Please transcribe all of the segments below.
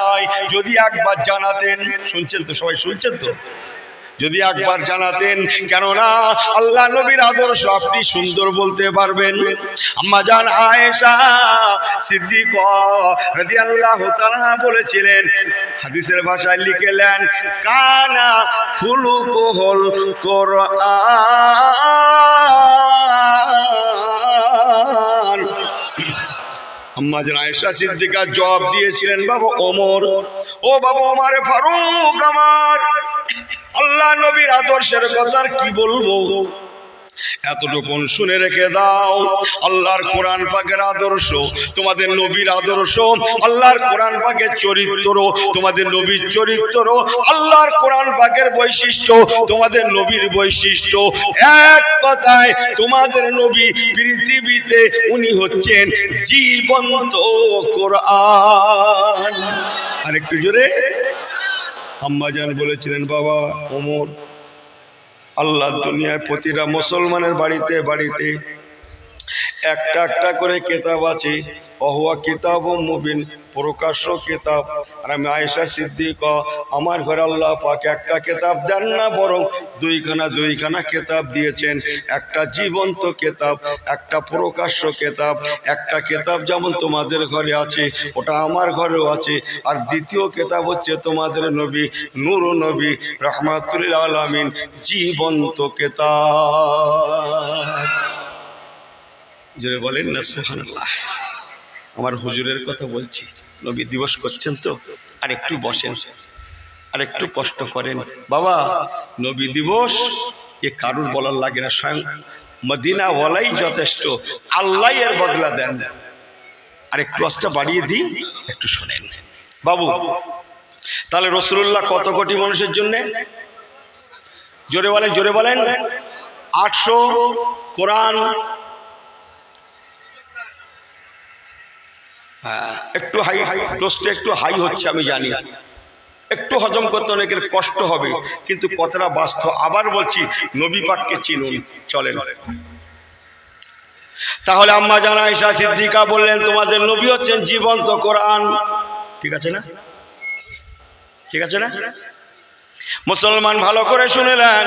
নাই, যদি একবার জানাতেন। শুনছেন তো সবাই, শুনছেন তো? যদি একবার জানাতেন, কেননা আল্লাহ নবীর আদর্শ আপনি সুন্দর বলতে পারবেন। আম্মা জান আয়েশা সিদ্দিকা রাদিয়াল্লাহু তাআলা বলেছিলেন, হাদিসের ভাষায় লিখলেন, কানা খুলুকুহুল কুরআন। আম্মা জান আয়েশা সিদ্দিকা জবাব দিয়েছিলেন, বাবা ওমর, ও বাবা ওমর ফারুক, আমার আল্লাহ নবীর আদর্শের কথা কি বলবো, এতটুকু শুনে রেখে দাও। আল্লাহর কোরআন পাকের আদর্শ, তোমাদের নবীর আদর্শ, আল্লাহর কোরআন পাকের চরিত্র, তোমাদের নবীর চরিত্র, আল্লাহর কোরআন পাকের বৈশিষ্ট্য, তোমাদের নবীর বৈশিষ্ট্য এক কথায়, তোমাদের নবী পৃথিবীতে উনি হচ্ছেন জীবন্ত কোরআন। আর একটু জোরে। আম্মা জান বলেছিলেন, বাবা ওমর, আল্লাহ দুনিয়ায় প্রতিটা মুসলমানের বাড়িতে বাড়িতে একটা একটা করে কিতাব আছে, অহুয়া কিতাব মুবিন, প্রকাশ্য কিতাব। আর আমি আয়েশা সিদ্দিকা, আমার ঘরে আল্লাহ পাক একটা কিতাব দেন না, বরং দুইখানা কিতাব দিয়েছেন। একটা জীবন্ত কিতাব, একটা প্রকাশ্য কিতাব। একটা কিতাব যেমন তোমাদের ঘরে আছে, ওটা আমার ঘরেও আছে। আর দ্বিতীয় কিতাব হচ্ছে তোমাদের নবী, নূর নবী রাহমাতুল আলামিন, জীবন্ত কিতাব। জোরে বলেন না সুবহানাল্লাহ। আমার হুজুরের কথা বলছি, নবী দিবস করছেন তো, আর একটু বসেন, আর একটু কষ্ট করেন। বাবা নবী দিবস এ কারুর বলার লাগে না, স্বয়ং মদিনা ওয়ালাই যথেষ্ট, আল্লাহ এর বদলা দেন। আর একটু আস্তে বাড়িয়ে দিই, একটু শোনেন বাবু। তাহলে রাসূলুল্লাহ কত কোটি মানুষের জন্য? জোরে বলেন, জোরে বলেন। 800 কোরআন, একটু হাই, টোস্টে একটু হাই হচ্ছে আমি জানি, একটু হজম করতে অনেকের কষ্ট হবে, কিন্তু কতটা বাস্তব। আবার বলছি, নবী পাককে চিনুন, চলেন। তাহলে আম্মা জান আয়েশা সিদ্দিকা বললেন, তোমাদের নবী হচ্ছেন জীবন্ত কোরআন। ঠিক আছে না? ঠিক আছে না? মুসলমান ভালো করে শুনেলেন,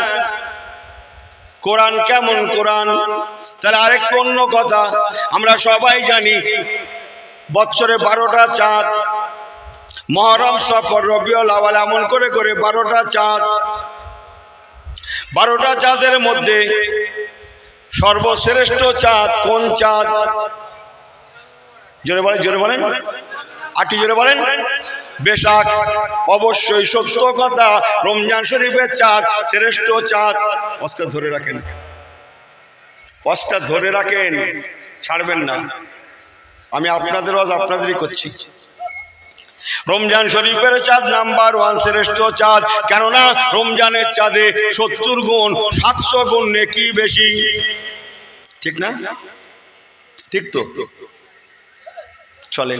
কোরআন কেমন কোরআন। তাহলে আরেকটু অন্য কথা, আমরা সবাই জানি বছরে 12টা চাঁদ, মুহররম, সফর, রবিউল আউয়াল, এমন করে করে 12টা চাঁদ। 12টা চাঁদের মধ্যে সর্বশ্রেষ্ঠ চাঁদ কোন চাঁদ? জোরে বলেন, জোরে বলেন, আটি জোরে বলেন। বেশাক। অবশ্যই সত্য কথা, রমজান শরীফের চাঁদ শ্রেষ্ঠ চাঁদ। অস্কার ধরে রাখেন, অস্কার ধরে রাখেন, ছাড়বেন না। আমি আপনাদের ওয়াজ আপনাদেরই করছি। রমজান শরীফের চাঁদ নাম্বার 1, শ্রেষ্ঠ চাঁদ। কেননা রমজানের চাঁদে 70 গুণ 700 গুণ নেকি বেশি। ঠিক না? ঠিক তো? চলেন।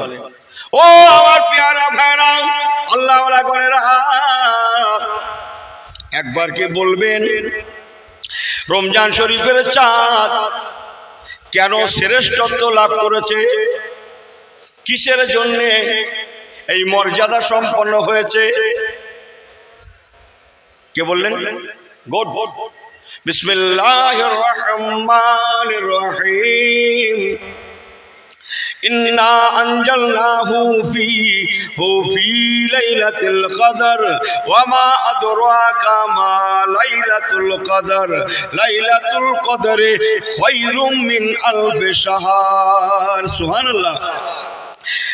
ও আমার পেয়ারা ভাইরা, আল্লাহ ওয়ালা গণেরা, একবার কি বলবেন রমজান শরীফের চাঁদ কেন শ্রেষ্ঠত্ব লাভ করেছে? কিসের জন্যে এই মর্যাদা সম্পন্ন হয়েছে? কে বললেন? গুড। বিসমিল্লাহির রহমানির রহিম। ইন্না আনজালনাহু ফি লাইলাতুল কদর ওয়া মা আদরাকা মা লাইলাতুল কদর। লাইলাতুল কদরে খায়রুম মিন আলফি শাহর। সুবহানাল্লাহ।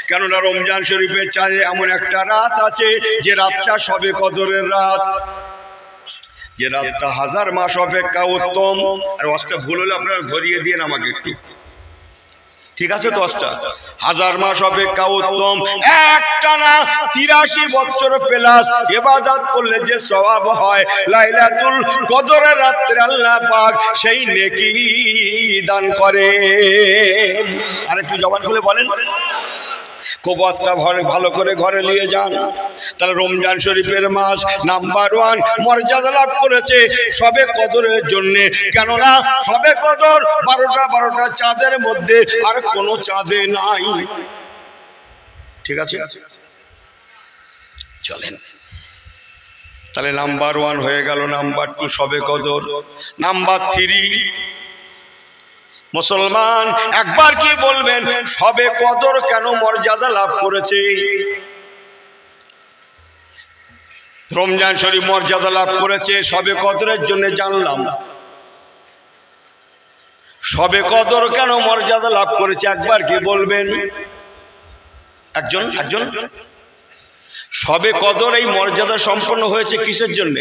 কেননা রমজান শরীফের চাঁদে এমন একটা রাত আছে, যে রাতটা শবে কদরের রাত, যে রাতটা 1000 মাস অপেক্ষা উত্তম। আর ওয়াজটা ভুল হলে আপনারা ধরিয়ে দিন আমাকে একটু, ঠিক আছে? তো 1000 মাস অপেক্ষা উত্তম। একটানা 83 বছর প্লাস ইবাদত করলে যে সওয়াব হয়, লাইলাতুল কদরের রাতে আল্লাহ পাক সেই নেকি দান করে। আর একটু জবান খুলে বলেন। কবজটা ভালো করে ঘরে নিয়ে যান। তাহলে রমজান শরীফের মাস নাম্বার 1 মর্যাদা লাভ করেছে শবে কদরের জন্য। কেননা শবে কদর 12টা চাঁদের মধ্যে আর কোনো চাঁদে নাই। ঠিক আছে? চলেন। তাহলে নাম্বার 1 হয়ে গেল, নাম্বার 2 শবে কদর, নাম্বার 3 মুসলমান একবার কি বলবেন শবে কদর কেন মর্যাদা লাভ করেছে? রমজান শরীফ মর্যাদা লাভ করেছে শবে কদরের জন্য জানলাম। শবে কদর কেন মর্যাদা লাভ করেছে একবার কি বলবেন? একজন শবে কদর এই মর্যাদা সম্পন্ন হয়েছে কিসের জন্য?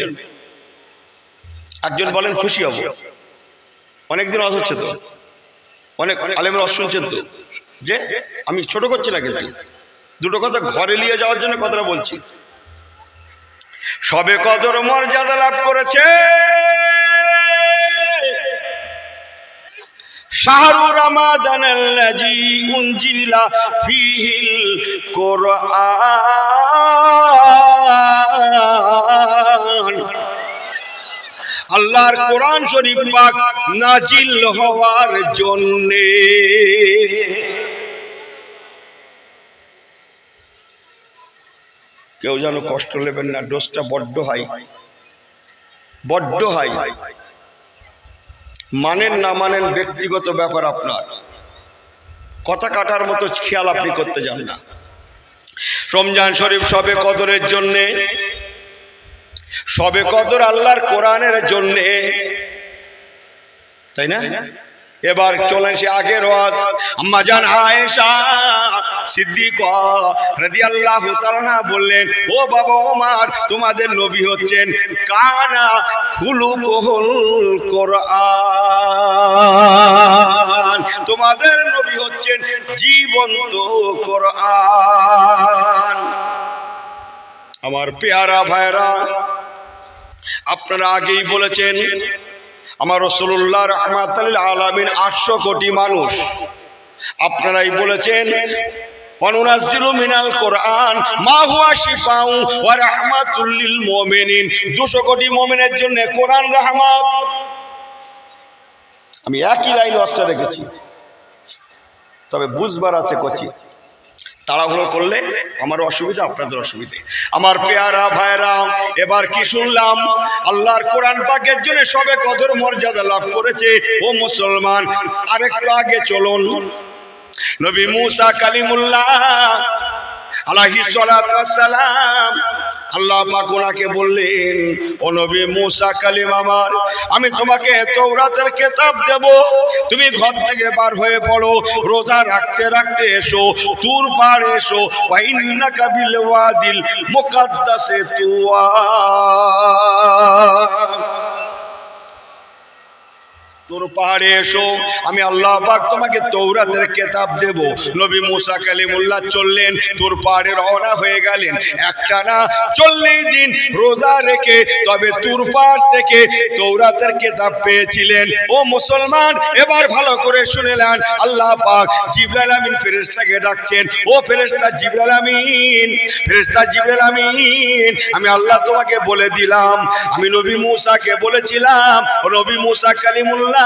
একজন বলেন, খুশি হব। অনেকদিন অস হচ্ছে তো, অনেক আলেমের অস শুনছেন তো, যে আমি ছোট করছি না, কিন্তু দুটো কথা ঘরে নিয়ে যাওয়ার জন্য কথাটা বলছি। শবে কদর মর্যাদা লাভ করেছে শাহরু রমাদানাল্লাযী উনজিলা ফীহিল কুরআন, আল্লাহর কোরআন শরীফ পাক নাজিল হওয়ার জন্যে। কেউ যেন কষ্ট নেবেন না, ডোজটা বড্ড হাই, বড্ড হাই। মানেন না মানেন ব্যক্তিগত ব্যাপার, আপনার কথা কাটার মতো খেয়াল আপনি করতে যান না। রমজান শরীফ শবে কদরের জন্যে, শবে কদর আল্লাহর কোরআনের জন্যে, তাই না? এবার চলেন সে আগের ওয়াজ। আম্মা জান আয়েশা সিদ্দিকা রাদিয়াল্লাহু তাআলা বললেন, ও বাবা ওমর, তোমাদের নবী হচ্ছেন কানা খুলুকুল কোরআন, তোমাদের নবী হচ্ছেন জীবন্ত কোরআন। আমার পেয়ারা ভাইরা, আপনারা আগেই বলেছেন আমার রাসূলুল্লাহ রাহমাতুল লিল আলামিন 800 কোটি মানুষ। আপনারাই বলেছেন ওয়ানুনাজ্জিলু মিনাল কোরআন মা হুয়া শিফাউ ওয়া রাহমাতুল লিল মুমিনিন, 200 কোটি মুমিনের জন্য কোরআন রহমত। আমি একই লাইন ওয়াজটা রেখেছি, তবে বুঝবার আছে করছি, তাড়াহুড়ো করলে আমার অসুবিধা, আপনাদের অসুবিধে। আমার পেয়ারা ভাইরা, এবার কি শুনলাম? আল্লাহর কোরআন পাকের জন্য শবে কদর মর্যাদা লাভ করেছে। ও মুসলমান, আরেকটু আগে চলুন। নবী মুসা কালিমুল্লাহ আলাইহিস সালাতু ওয়াস সালাম, আল্লাহ পাক ওনাকে বললেন, ও নবী মুসা কালিম আমার, আমি তোমাকে তাওরাতের কিতাব দেব, তুমি ঘর থেকে বার হয়ে পড়ো, রোজা রাখতে রাখতে এসো, তুর পাড়ে এসো, ওয়া ইন্নাকা বিল ওয়াদিল মুকাদ্দাসে তুয়া, তোর পাহাড়ে এসো, আমি আল্লাহ পাক তোমাকে তাওরাতের কিতাব দেব। নবী মুসা কালিমুল্লাহ চললেন, তোর পাহাড়ে রওনা হয়ে গেলেন। একটা না 40 দিন রোজা রেখে তবে তুর পাহাড় থেকে তাওরাতের কিতাব পেয়েছিলেন। ও মুসলমান, এবার ভালো করে শুনে নেন। আল্লাহ পাক জিবরাইল আমিন ফেরেশতাকে ডাকছেন, ও ফেরেশতা জিবরাইল আমিন, ফেরেশতা জিবরাইল আমিন, আমি আল্লাহ তোমাকে বলে দিলাম, আমি নবী মুসাকে বলেছিলাম, ও নবী মুসা কালিমুল্লাহ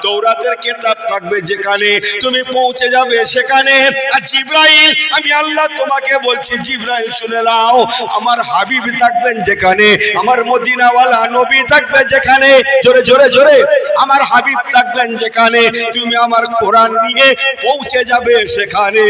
তাওরাতের কিতাব থাকবে যেখানে, তুমি পৌঁছে যাবে সেখানে। আর জিবরাইল, আমি আল্লাহ তোমাকে বলছি, জিবরাইল শুনে নাও, আমার হাবিব থাকবেন যেখানে, আমার মদিনাওয়ালা নবী থাকবে যেখানে, জোরে জোরে জোরে, আমার হাবিব থাকবেন যেখানে, তুমি আমার কোরআন নিয়ে পৌঁছে যাবে সেখানে।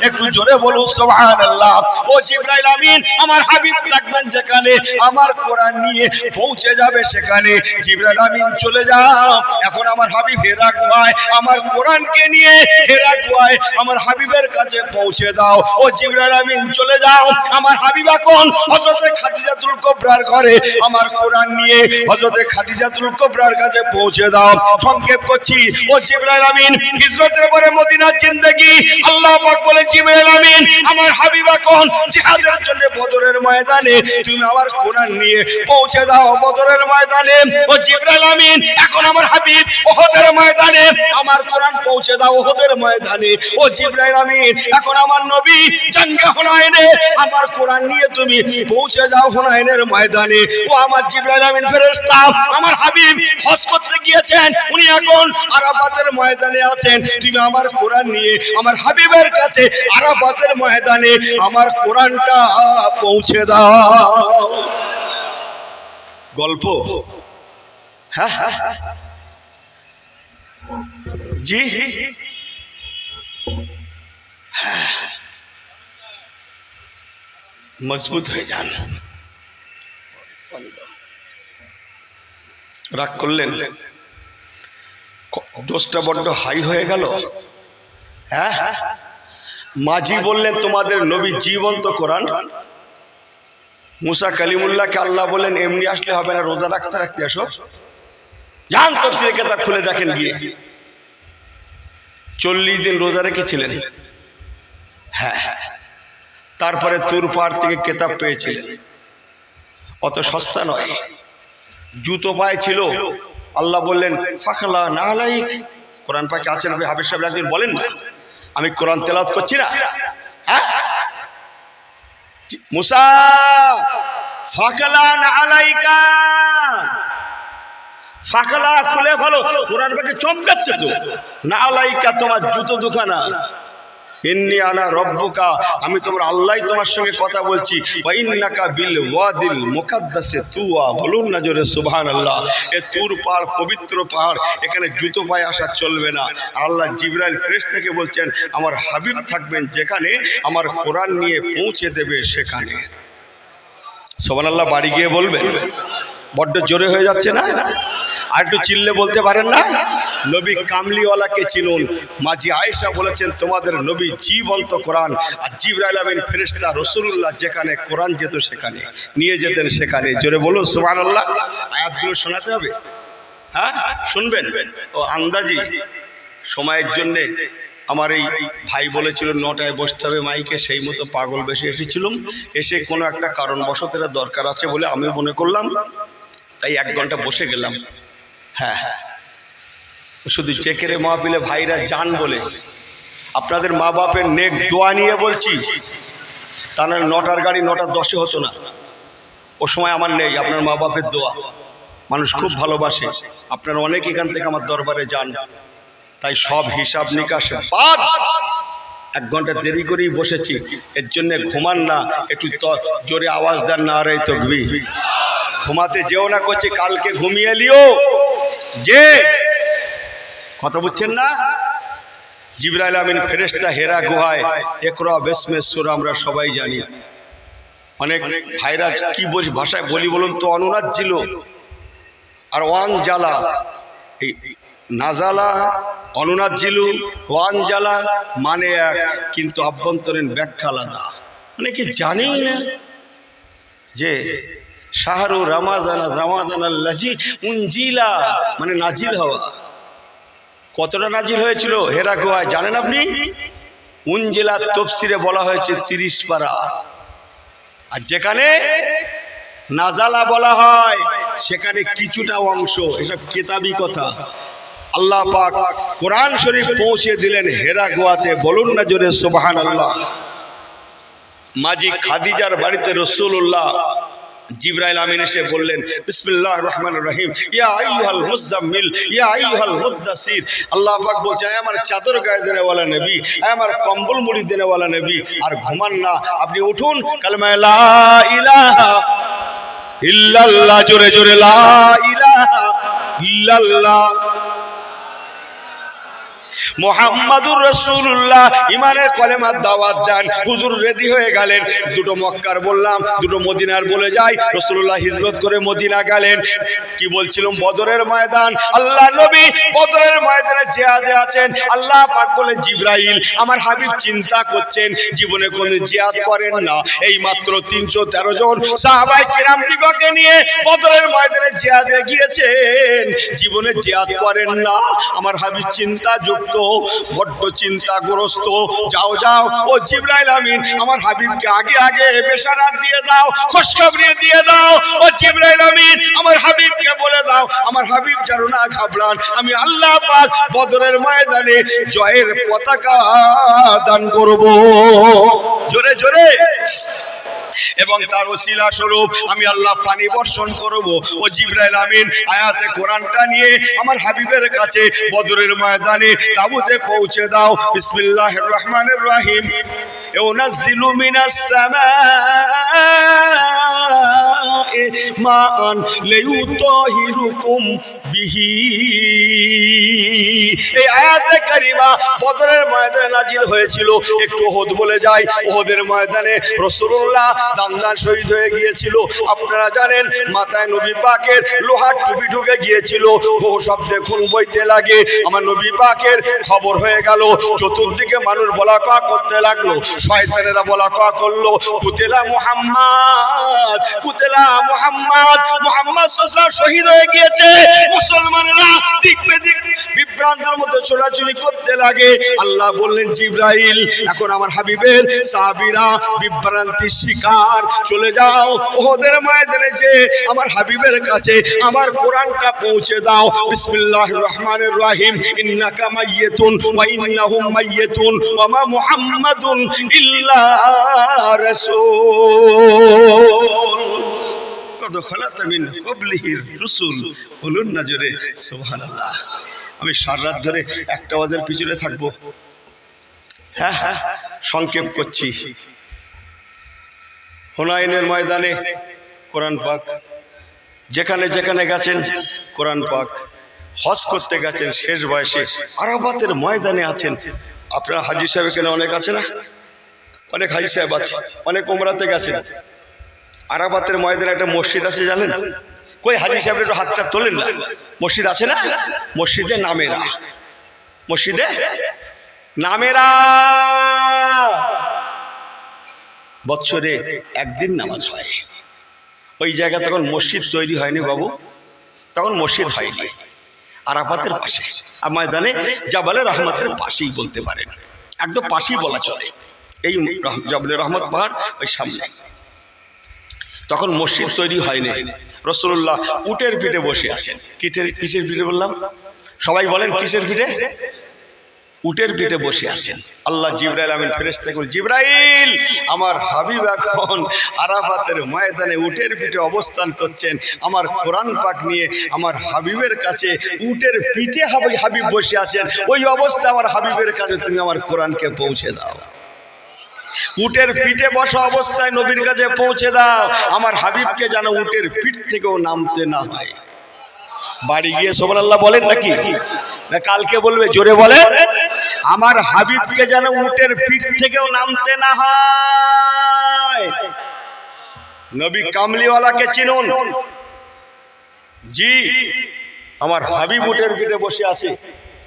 একটু জোরে বলুন সুবহানাল্লাহ। ও জিবরাইল আমিন, আমার হাবিব থাকবেন যেখানে, আমার কোরআন নিয়ে পৌঁছে যাবে সেখানে। জিবরাইল আমিন চলে যাও, এখন আমার হাবিব হেরা গুহায় আমার কোরআনকে নিয়ে হেরা গুহায় আমার হাবিবের কাছে পৌঁছে দাও। ও জিবরাইল আমিন চলে যাও, আমার হাবিব এখন হযরতে খাদিজাতুল কুবরার ঘরে আমার কোরআন নিয়ে হযরতে খাদিজাতুল কুবরার কাছে পৌঁছে দাও। সংক্ষেপ করছি, ও জিবরাইল আমিন, হিজরতের পরে মদিনার জিন্দেগি, আল্লাহ পাক বলে জিবরাইল আমিন, আমার হাবিব এখন জিহাদের জন্য বদরের ময়দানে, তুমি আমার কোরআন নিয়ে পৌঁছে দাও বদরের ময়দানে। ও জিবরাইল আমিন, এখন আমার আমার হাবিব ওহদের ময়দানে আমার কোরআন পৌঁছে দাও ওহদের ময়দানে। ও জিবরাইল আমিন, এখন আমার নবী জঙ্গে হুনাইনে আমার কোরআন নিয়ে তুমি পৌঁছে যাও হুনাইনের ময়দানে। ও আমার জিবরাইল আমিন ফেরেশতা, আমার হাবিব হজ করতে গিয়েছেন, উনি এখন আরাফাতের ময়দানে আছেন, তুমি আমার কোরআন নিয়ে আমার হাবিবের কাছে আরাফাতের ময়দানে আমার কোরআনটা পৌঁছে দাও। গল্প? হ্যাঁ জি, মজবুত হয়ে যান। রাগ করলেন? দোষটা বড্ড হাই হয়ে গেল। হ্যাঁ, মাঝি বললেন তোমাদের নবী জীবন্ত কোরআন। মুসা কালিমুল্লাহকে আল্লাহ বললেন এমনি আসলে হবে না, রোজা রাখতে রাখতে আসো। যান তাফসীরের কিতাব খুলে দেখেন গিয়ে, 40 দিন রোজা রেখেছিলেন। হ্যাঁ, তারপরে তুর পাহাড় থেকে কিতাব পেয়েছিলেন। অত সস্তা নয়, জুতো পায়ে ছিল। আল্লাহ বললেন ফাখলা নালাইক। কোরআন পাকে আছেন হাফেজ সাহেব একদিন বলেন না আমি কোরআন তেলাওয়াত করছি না? হ্যাঁ, মুসা ফাখলা নালাইকা, ফাখলা খুলে ভালো। কোরআন পাকে চমকাচ্ছে তো, নালাইকা তোমার জুতো দুখানা। ইন্নী আনা রব্বুকা, আমি তোমার আল্লাহ তোমার সঙ্গে কথা বলছি। ওয়া ইন্নাকা বিল ওয়াদিল মুকাদ্দাসে তুয়া, বলুন না জোরে সুবহানাল্লাহ। এ তুর পাহাড় পবিত্র পাহাড়, এখানে জুতো পায়ে আসা চলবে না। আর আল্লাহ জিবরাইল ফেরেশতা থেকে বলছেন আমার হাবিব থাকবেন যেখানে, আমার কোরআন নিয়ে পৌঁছে দেবে সেখানে। সুবহানাল্লাহ বাড়ি গিয়ে বলবেন। বড্ড জোরে হয়ে যাচ্ছে না? আর একটু চিল্লে বলতে পারেন না? নবী কামলিওয়ালাকে চিনুন। মাঝি আয়েশা বলেছেন তোমাদের নবী জীবন্ত কোরআন। আর জিবরাইল আমিন ফেরেশতা রাসূলুল্লাহ যেখানে কোরআন যেত সেখানে নিয়ে যেতেন সেখানে। জোরে বলুন সুবহানাল্লাহ। আয়াতগুলো শোনাতে হবে? হ্যাঁ শুনবেন? ও আন্দাজি সময়ের জন্যে আমার এই ভাই বলেছিল 9টায় বসতে হবে মাইকে, সেই মতো পাগল বেশি এসেছিলাম। এসে কোনো একটা কারণবশত এর দরকার আছে বলে আমি মনে করলাম, তাই 1 ঘন্টা বসে গেলাম। হ্যাঁ, শুধু চেকেরে মাহফিলে ভাইরা যান বলে আপনাদের মা বাপের নেক দোয়া নিয়ে বলছি। তা না 9টার গাড়ি 9টা 10-এ হতো না। ও সময় আমার নেই, আপনার মা বাপের দোয়া। মানুষ খুব ভালোবাসে, আপনারা অনেক এখান থেকে আমার দরবারে যান, তাই সব হিসাব নিকাশ বাদ 1 ঘন্টা দেরি করেই বসেছি। এর জন্যে ঘুমান না, একটু জোরে আওয়াজ দেন না রে তাকবীর। ঘুমাতে যেও না করছে, কালকে ঘুমিয়ে লিও। যে কথা বুঝছেন না? জিবরাইল আমিন ফেরেশতা হেরা গুহায় ইকরা বিসমি সূরা আমরা সবাই জানি। অনেক ভাইরা কি ভাষায় বলি বলুন তো? অনুনাজ্জিল আর ওয়ান জালা, এই নাজালা অনুনাজ্জিলু ওয়ান জালা মানে এক, কিন্তু আভ্যন্তরীণ ব্যাখ্যা আলাদা। অনেকে জানেই না যে শাহরু রমাদান আল্লাজি উনজিলা মানে নাজিল হওয়া। কতটা নাজিল হয়েছিল হেরা গুহায় জানেন আপনি? উনজিলা তাফসীরে বলা হয়েছে 30 পারা। আর যেখানে নাজালা বলা হয় সেখানে কিছুটা অংশ, এসব কিতাবি কথা। আল্লাহ পাক কোরআন শরীফ পৌঁছে দিলেন হেরা গুহাতে, বলুন না জোরে সুবহানাল্লাহ। মাঝি খাদিজার বাড়িতে রাসূলুল্লাহ জিবরাইল আমিন এসে বললেন বিসমিল্লাহির রহমানির রহিম, ইয়া আইয়ুহাল মুযাম্মিল ইয়া আইয়ুহাল মুদ্দাসির। আল্লাহ পাক বলছে আমার চাদর গায়ে দেনে ওয়ালা নবী, আমার কম্বল মুড়ি দেনে ওয়ালা নবী, আর ঘুমান না, আপনি উঠুন, কালেমা লা ইলাহা ইল্লাল্লাহ, জোরে জোরে লা ইলাহা ইল্লাল্লাহ মুহাম্মাদুর রাসূলুল্লাহ ইমানের কলেমার দাওয়াত দেন। হুজুর রেডি হয়ে গেলেন। 2টো মক্কার বললাম, 2টো মদিনার বলে যাই। রাসূলুল্লাহ হিজরত করে মদিনা গেলেন। কি বলছিলাম? বদরের ময়দান। আল্লাহ নবী বদরের ময়দানে জিহাদে আছেন। আল্লাহ পাক বলে জিবরাইল আমার হাবিব চিন্তা করছেন জীবনে কোনো জিহাদ করেন না, এই মাত্র 313 জন সাহাবায়ে কিরাম দিগকে নিয়ে বদরের ময়দানে জিহাদে গিয়েছেন, জীবনে জিহাদ করেন না। আমার হাবিব চিন্তা যুক্ত বড্ড চিন্তাগ্রস্ত। যাও যাও ও জিবরাইল আমিন, আমার হাবিবকে আগে আগে বেশারাত দিয়ে দাও, খুশখবরি দিয়ে দাও। ও জিবরাইল আমিন, আমার হাবিবকে বলে দাও, আমার হাবিব যেন না ঘাবড়ান, আমি আল্লাহ পাক বদরের ময়দানে জয়ের পতাকা দান করব। জোরে জোরে। এবং তার ওসিলা স্বরূপ আমি আল্লাহ পানি বর্ষণ করব। ও জিবরাইল আমিন, আয়াতে কোরআনটা নিয়ে আমার হাবিবের কাছে বদরের ময়দানে তাবুতে পৌঁছে দাও। বিসমিল্লাহির রহমানির রহিম। ইউনাজ্জিলু মিনাস সামাই মাআন লিয়ুতাহিরুকুম বিহি। এই আয়াতে কারিমা বদরের ময়দানে নাজিল হয়েছিল। একটু ওহদ বলে যায়, ওহদের ময়দানে রাসূলুল্লাহ দান্দান শহীদ হয়ে গিয়েছিল। আপনারা জানেন মাথায় নবী পাকের লোহার টুপি ঢুকে গিয়েছিল। ও শব্দে খুন বইতে লাগে। আমার নবী পাকের খবর হয়ে গেল। চতুর্দিকে মানুষ বলা কওয়া করতে লাগলো, শয়তানেরা বলা কওয়া করলো, কুতিলা মুহাম্মদ, কুতিলা মুহাম্মদ, মুহাম্মদ সাল্লাল্লাহু আলাইহি শহীদ হয়ে গিয়েছে। মুসলমানেরা দিক বেদিক বিভ্রান্তের মধ্যে ছোটাছুটি করতে লাগে। আল্লাহ বললেন, জিবরাইল, এখন আমার হাবিবের সাহাবীরা বিভ্রান্তির শিকার, চলে যাও ওহদের ময়দানে যে আমার হাবিবের কাছে আমার কোরআনটা পৌঁছে দাও। বিসমিল্লাহির রহমানির রহিম। ইন্নাকা মাইয়িতুন ওয়া ইন্নাহুম মাইয়িতুন ওয়া মা মুহাম্মাদুন ইল্লা রাসূল কদ খালাত মিন ক্বাবলিহির রাসূল। বলুন না জোরে সুবহানাল্লাহ। আমি সারা রাত ধরে একটা ওয়াজের পিছনে থাকবো। হ্যাঁ হ্যাঁ, সংক্ষেপ করছি। হুনাইনের ময়দানে কোরআন পাক, যেখানে যেখানে গেছেন কোরআন পাক, হজ করতে গেছেন শেষ বয়সে, আরাফাতের ময়দানে আছেন। আপনারা হাজী সাহেব এখানে অনেক আছে না? অনেক হাজী সাহেব আছে, অনেক উমরাতে গেছেন। আরাফাতের ময়দানে একটা মসজিদ আছে, জানেন? কই হাজী সাহেব একটু হাতটা তোলেন না। মসজিদ আছে না? মসজিদে নামেরা, মসজিদে নামেরা। বৎসরে একদিন নামাজ হয়। ওই জায়গা তখন মসজিদ তৈরি হয়নি বাবু, তখন মসজিদ হয়নি। আরাফাতের পাশে আর ময়দানে জাবালে রহমতের পাশেই বলতে পারেন, একদম পাশেই বলা চলে। এই জাবালে রহমত পাহাড় ওই সামনে। তখন মসজিদ তৈরি হয়নি। রাসূলুল্লাহ উটের পিঠে বসে আছেন। কিসের পিঠে বললাম? সবাই বলেন কিসের পিঠে? উটের পিঠে বসে আছেন। আল্লাহ জিবরাইল আমিন ফেরেশতাকে বলেন, জিবরাইল, আমার হাবিব এখন আরাফাতের ময়দানে উটের পিঠে অবস্থান করছেন। আমার কোরআন পাক নিয়ে আমার হাবিবের কাছে উটের পিঠে হাবিব বসে আছেন। ওই অবস্থা আমার হাবিবের কাছে তুমি আমার কোরআনকে পৌঁছে দাও। উটের পিঠে বসা অবস্থায় নবীর কাছে পৌঁছে দাও। আমার হাবিবকে যেন উটের পিঠ থেকেও নামতে না হয়। বাড়ি গিয়ে সুবহানাল্লাহ বলেন নাকি? না কালকে বলবে? জোরে বলেন। আমার হাবিবকে যেন উটের পিঠ থেকেও নামতে না হয়। নবী কামলিওয়ালাকে চিনুন? জি, আমার হাবিব উটের পিঠে বসে আছে।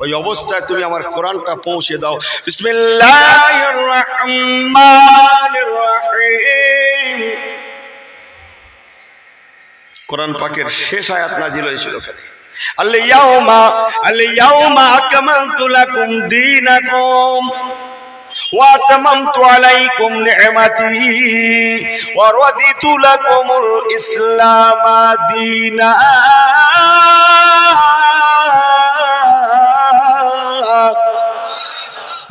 ওই অবস্থায় তুমি আমার কোরআনটা পৌঁছে দাও। বিসমিল্লাহির রহমানির রহিম। কোরআন পাকের শেষ আয়াত নাজিল হয়েছিল আল-ইয়াউমা আকমালতু লাকুম দীনাকুম ওয়া আতামামতু আলাইকুম নি'মাতি ওয়া রাদিতু লাকুমুল ইসলামা দীনা।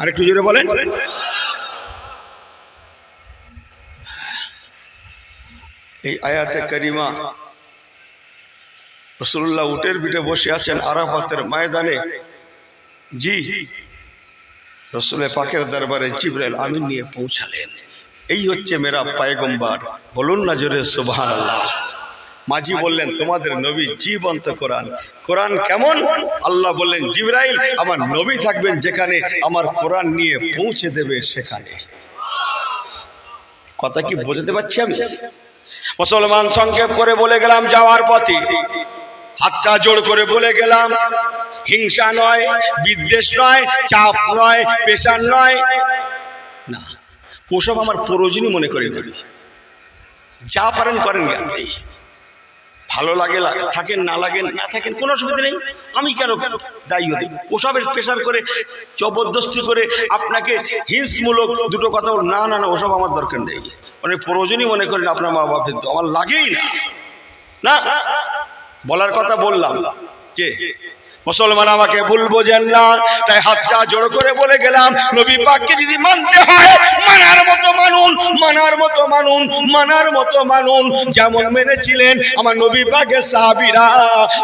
আরেকটু জোরে বলেন। এই আয়াতে কারিমা রাসূলুল্লাহ উটের পিঠে বসে আছেন আরাফাতের ময়দানে। জি, রাসূল পাকের দরবারে জিবরাইল আমিন নিয়ে পৌঁছালেন। এই হচ্ছে মেরা পয়গম্বর। বলুন না জোরে সুবহানাল্লাহ। মাঝি বললেন, তোমাদের নবী জীবন্ত কোরআন। কোরআন কেমন? আল্লাহ বললেন, জিবরাইল, আমার নবী থাকবেন যেখানে, আমার কোরআন নিয়ে পৌঁছে দেবে সেখানে। কথা কি বোঝাতে পারছি আমি? মুসলমান সংক্ষেপ করে বলে গেলাম যাওয়ার পথে, হাতটা জোড় করে বলে গেলাম, হিংসা নয়, বিদ্বেষ নয়, চাপ নয়, পেশার নয়, না, ওসব আমার প্রয়োজনই মনে করি না। যা পারেন করেন, আপনি ভালো লাগে থাকেন, না লাগেন না থাকেন, কোনো অসুবিধা নেই। আমি কেন দায়ী হতে ওসবের প্রেশার করে জবরদস্তি করে আপনাকে হিংসমূলক দুটো কথা না না না, ওসব আমার দরকার নেই। মানে প্রয়োজনই মনে করেন আপনার মা বাপের তো আমার লাগেই না না, বলার কথা বললাম। কে মুসলমান আমাকে ভুল বোঝেন না, তাই হাতটা জোড় করে বলে গেলাম, নবী পাককে যদি মানতে হয় মানার মতো মানুন, মানার মতো মানুন, মানার মতো মানুন। যেমন মেনেছিলেন আমার নবী পাকের সাহাবীরা,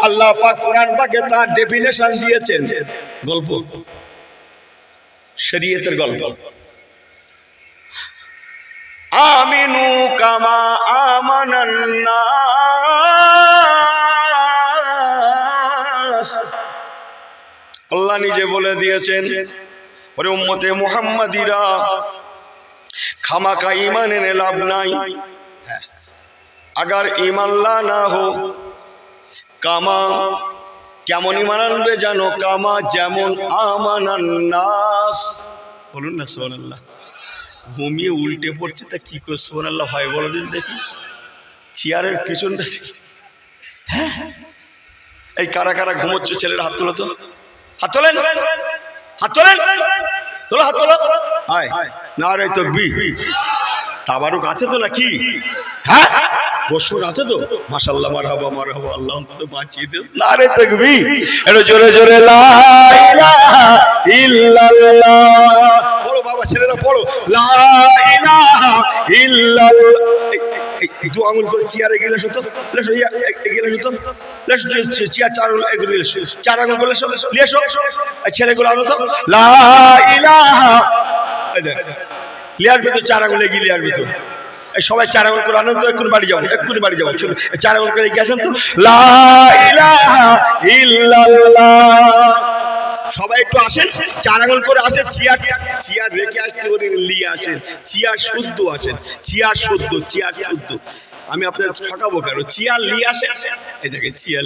আল্লাহ পাক কোরআন পাকে তার ডেফিনেশন দিয়েছেন। গল্প, শরীয়তের গল্প। আমিনু কামা আমানান নাস, আল্লাহ নিজে বলে দিয়েছেন, ওরে উম্মতে মুহাম্মাদিরা, খামাকা ঈমান এনে লাভ নাই। अगर ईमान लाना हो कामा, কেমন ঈমান আনবে জানো? কামা যেমন আমানান নাস। বলুন না সুবহানাল্লাহ। ঘুমিয়ে উল্টে পড়ছে তা কি করে সুবহানাল্লাহ হয় বলদিন দেখি। চেয়ারের পিছনটা, হ্যাঁ এই কারা কারা ঘুমোচ্ছ ছেলের হাত তোলো তো, হাত তোলেন, হাত তোলেন, তোলো হাত তোলো। হায় নারে তাকবীর। তাবারুক আছে তো নাকি? হ্যাঁ গোসল আছে তো? মাশাআল্লাহ, মারহাবা মারহাবা, আল্লাহ তো বাঁচিয়ে দেন। নারে তাকবীর, একটু জোরে জোরে লা ইলাহা ইল্লাল্লাহ পড়ো বাবা, ছেলেরা পড়ো, লা ইলাহা ইল্লাল্লাহ। দু আঙুল করে চেয়ারে গেলে তো লেসো, গেলে তো লেসো, চেয়ার চার আঙুল এগুলো লেসো, চার আঙুল করে লেসো, লেসো ছেলেগুলো আনো তো, লা ইলাহা লিয়ার ভিতর চার আঙুল এগিয়ে লিয়ার ভিতর। এই সবাই চার আঙুল করে আনন্দ, এক্ষুনি বাড়ি যাবো, এক্ষুনি বাড়ি যাবো, চার আঙুল করে এগিয়ে আসেন তো, লা ইলাহা ইল্লাল্লাহ। সবাই একটু আসেন, চার আঙুল করে আসেন, চেয়ার রেখে আসতে বলি নিয়ে আসেন, চেয়ার শুদ্ধ আসেন, চেয়ার শুদ্ধ, চেয়ার শুদ্ধ। আমি আপনাদের ঠকাবো কেন? চেয়ার নিয়ে আসেন, এই দেখেন চেয়ার,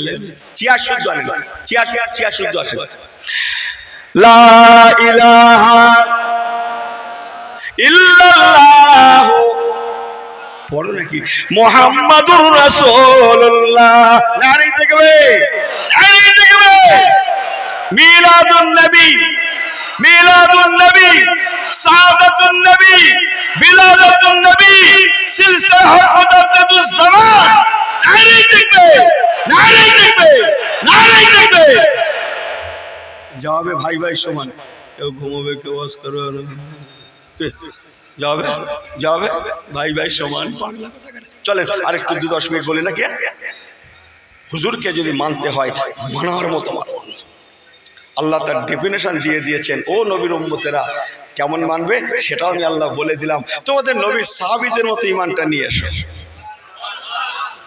চেয়ার শুদ্ধ আনেন, চেয়ার শুদ্ধ আসেন। লা ইলাহা ইল্লাল্লাহ পড়ো নাকি? মুহাম্মাদুর রাসূলুল্লাহ। নারী দেখবে, নারী দেখবে। মিলাদুন নবী, মিলাদুন নবী, সাদাতুন নবী, বিলাদাতুন নবী, সিলসিলাতুল মুজাদ্দিদুজ জামান। নারী দেখবে, নারী দেখবে, নারী দেখবে। যাবে ভাই ভাই সমান, কেউ ঘুমাবে, কেউ ওয়াজ করবে, যাবে যাবে ভাই ভাই সমান। চলেন আরেকটু 2-10 মিনিট বলি নাকি। হুজুরকে যদি মানতে হয় মানার মতো মানুন। আল্লাহ তার ডেফিনেশন দিয়ে দিয়েছেন। ও নবীর উম্মতেরা কেমন মানবে সেটাও আমি আল্লাহ বলে দিলাম। তোমাদের নবীর সাহাবীদের মতো ঈমানটা নিয়ে এসো।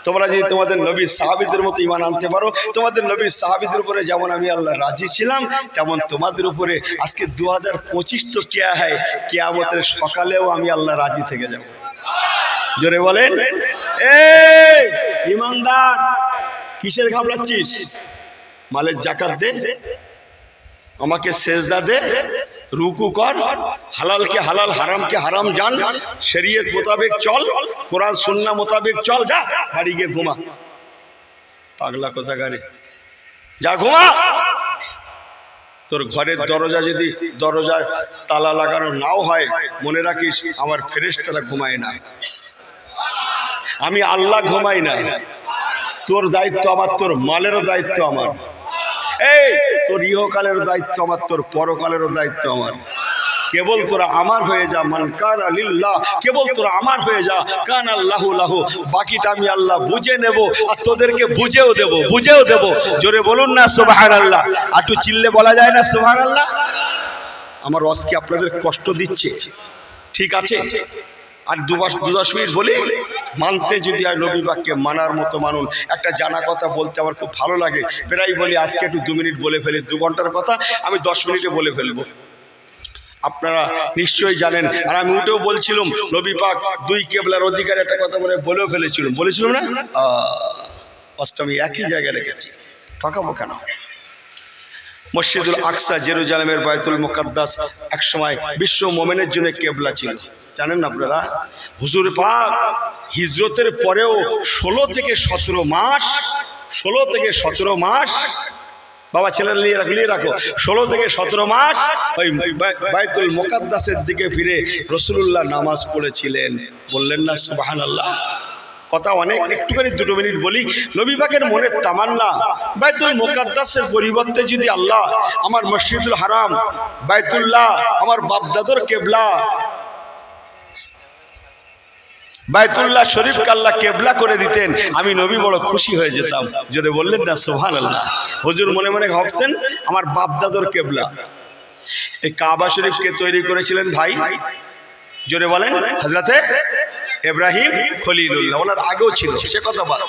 তোমরা যদি তোমাদের নবীর সাহাবীদের মতো ঈমান আনতে পারো, তোমাদের নবীর সাহাবীদের উপরে যেমন আমি আল্লাহ রাজি ছিলাম, তেমন তোমাদের উপরে আজকে 2025 তো কেয়া হয়, কিয়ামতের সকালেও আমি আল্লাহ রাজি থেকে যাব। জোরে বলেন, এই ঈমানদার কিসের ঘাবড়াচ্ছিস? মালের যাকাত দে, আমাকে সেজদা দে, রুকু কর, হালালকে হালাল হারামকে হারাম জান, শরীয়ত মোতাবেক চল, কোরআন সুন্নাহ মোতাবেক চল, যা বাড়ি গিয়ে ঘুমা। পাগলা কোথাকারে, যা ঘুমা। তোর ঘরের দরজা যদি দরজায় তালা লাগানো নাও হয়, মনে রাখিস আমার ফেরেশতারা ঘুমায় না, আমি আল্লাহ ঘুমাই না। তোর দায়িত্ব আমার, তোর মালেরও দায়িত্ব আমার। এই তোর ইহকালের দায়িত্ব আমার, তোর পরকালেরও দায়িত্ব আমার। কেবল তোরা আমার হয়ে যা, মান কানা লিল্লাহ, কেবল তোরা আমার হয়ে যা, কানা আল্লাহু লাহু। বাকিটা আমি আল্লাহ বুঝে নেব, আর তোদেরকে বুঝেও দেব, বুঝেও দেব। জোরে বলুন না সুবহানাল্লাহ। একটু চিল্লে বলা যায় না সুবহানাল্লাহ? আমার ওয়াজ কি আপনাদের কষ্ট দিচ্ছে? ঠিক আছে, আর 2-10 মিনিট বলি। মানতে যদি হয় নবী পাককে মানার মতো মানুন। একটা জানা কথা বলতে আমার খুব ভালো লাগে, প্রায় বলি, আজকে একটু 2 মিনিট বলে ফেলি। 2 ঘন্টার কথা আমি 10 মিনিটে বলে ফেলবো। আপনারা নিশ্চয়ই জানেন, আর আমি উঠেও বলছিলাম, নবী পাক 2 কেবলার অধিকারে একটা কথা বলেও বলেছিলাম না? অষ্টমী একই জায়গায় রেখেছি, ঠকাবো কেন? মসজিদুল আকসা, জেরুজালেমের বাইতুল মুকাদ্দাস এক সময় বিশ্ব মোমেনের জন্য কেবলা ছিল, জানেন না আপনারা? হুজুর পাক হিজরতের পরেও 16 থেকে 17 মাস, 16 থেকে 17 মাস, বাবা ছেলেরা নিয়ে রাখো, 16 থেকে 17 মাস ওই বাইতুল মুকাদ্দাসের দিকে ফিরে রাসূলুল্লাহ নামাজ পড়েছিলেন। বললেন না সুবহানাল্লাহ? কথা অনেক, একটুখানি 2 মিনিট বলি। নবী পাকের মনের তামান্না, বাইতুল মুকাদ্দাসের পরিবর্তে যদি আল্লাহ আমার মসজিদুল হারাম বাইতুল্লাহ, আমার বাপদাদর কেবলা বাইতুল্লাহ শরীফকে আল্লাহ কেবলা করে দিতেন, আমি নবী বড় খুশি হয়ে যেতাম। জোরে বললেন না সুবহানাল্লাহ? হুজুর মনে মনে ভাবতেন আমার বাপদাদর কেবলা। এই কাবা শরীফকে তৈরি করেছিলেন ভাই, জোরে বলেন, হযরতে ইব্রাহিম খলিলুল্লাহ। ওনার আগেও ছিল, সে কথা বাদ।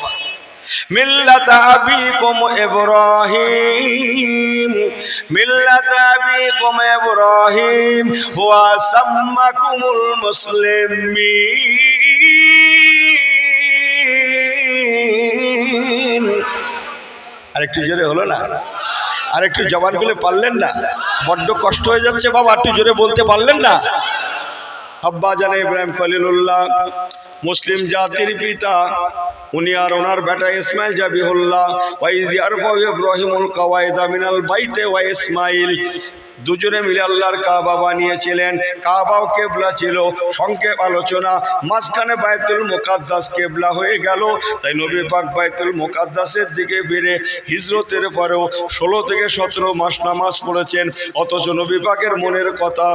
মিল্লাত আবিকুম ইব্রাহিম, মিল্লাত আবিকুম ইব্রাহিম হুয়া সাম্মাকুমুল মুসলিমিন। আরেকটু জোরে হলো না? আরেকটু জবান খুলে পারলেন না? বড্ড কষ্ট হয়ে যাচ্ছে বাবা, একটু জোরে বলতে পারলেন না? আব্বা জানে ইব্রাহিম খলিলুল্লাহ মুসলিম জাতির পিতা, উনি আর ওনার বেটা ইসমাইল জাবিহুল্লাহ, ওয়াইজ ইয়ারফাউ ইব্রাহিমুল কাওয়াইদা মিনাল বাইতে ওয়া ইসমাইল, দুজনে মিলে আল্লাহর কাবা বানিয়েছিলেন। কাবাও কেবলা ছিল। সংক্ষেপ আলোচনা, মাঝখানে বাইতুল মুকাদ্দাস কেবলা হয়ে গেল। তাই নবী পাক বাইতুল মুকাদ্দাসের দিকে ফিরে হিজরতের পরেও 16 থেকে 17 মাস নামাজ পড়েছেন। অথচ নবী পাকের মনের কথা,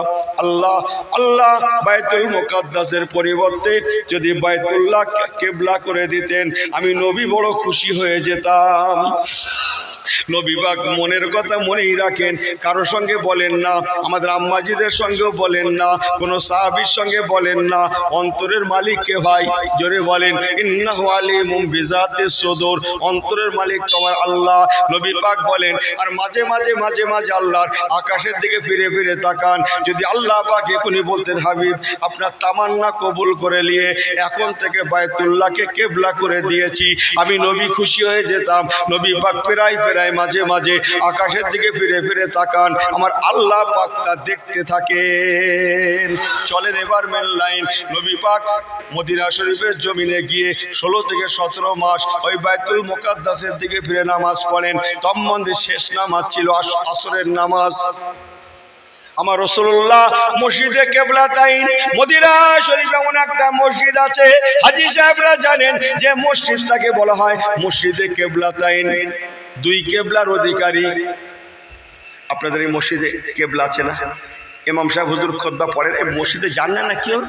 আল্লাহ আল্লাহ বাইতুল মুকাদ্দাসের পরিবর্তে যদি বাইতুল্লাহ কেবলা করে দিতেন, আমি নবী বড় খুশি হয়ে যেতাম। নবী পাক মনের কথা মনেই রাখেন, কারোর সঙ্গে বলেন না, আমাদের আম্মাজিদের সঙ্গেও বলেন না, কোনো সাহাবীর সঙ্গে বলেন না। অন্তরের মালিক কে ভাই? জোরে বলেন, ইন্নাহু আলিমুম বিজাতিস সুদূর। অন্তরের মালিক তোমার আল্লাহ। নবী পাক বলেন, আর মাঝে মাঝে মাঝে মাঝে আল্লাহর আকাশের দিকে ফিরে ফিরে তাকান। যদি আল্লাহ পাক এখনই বলতেন, হাবিব আপনার তামান্না কবুল করে নিয়ে এখন থেকে বাইতুল্লাহকে কেবলা করে দিয়েছি, আমি নবী খুশি হয়ে যেতাম। নবী পাক প্রায় মাঝে মাঝে আকাশের দিকে ফিরে ফিরে তাকান, আমার আল্লাহ পাক তা দেখতে থাকেন। চলেন এবার মেন লাইন। নবী পাক মদিনা শরীফের জমিনে গিয়ে 16 থেকে 17 মাস ওই বাইতুল মুকাদ্দাসের দিকে ফিরে নামাজ পড়েন। তন্মধ্যে শেষ নামাজ ছিল আসরের নামাজ। আমার রাসূলুল্লাহ মসজিদে কেবলাতাইন, মদিনা শরীফে এমন একটা মসজিদ আছে, হাজী সাহেবরা জানেন যে মসজিদটাকে বলা হয় মসজিদে কেবলাতাইন, 2 কেবলার অধিকারী। আপনাদের এই মসজিদে কেবলা আছে না? ইমাম সাহেব হুজুর খুতবা পড়েন, এই মসজিদে জানলেন না কেউ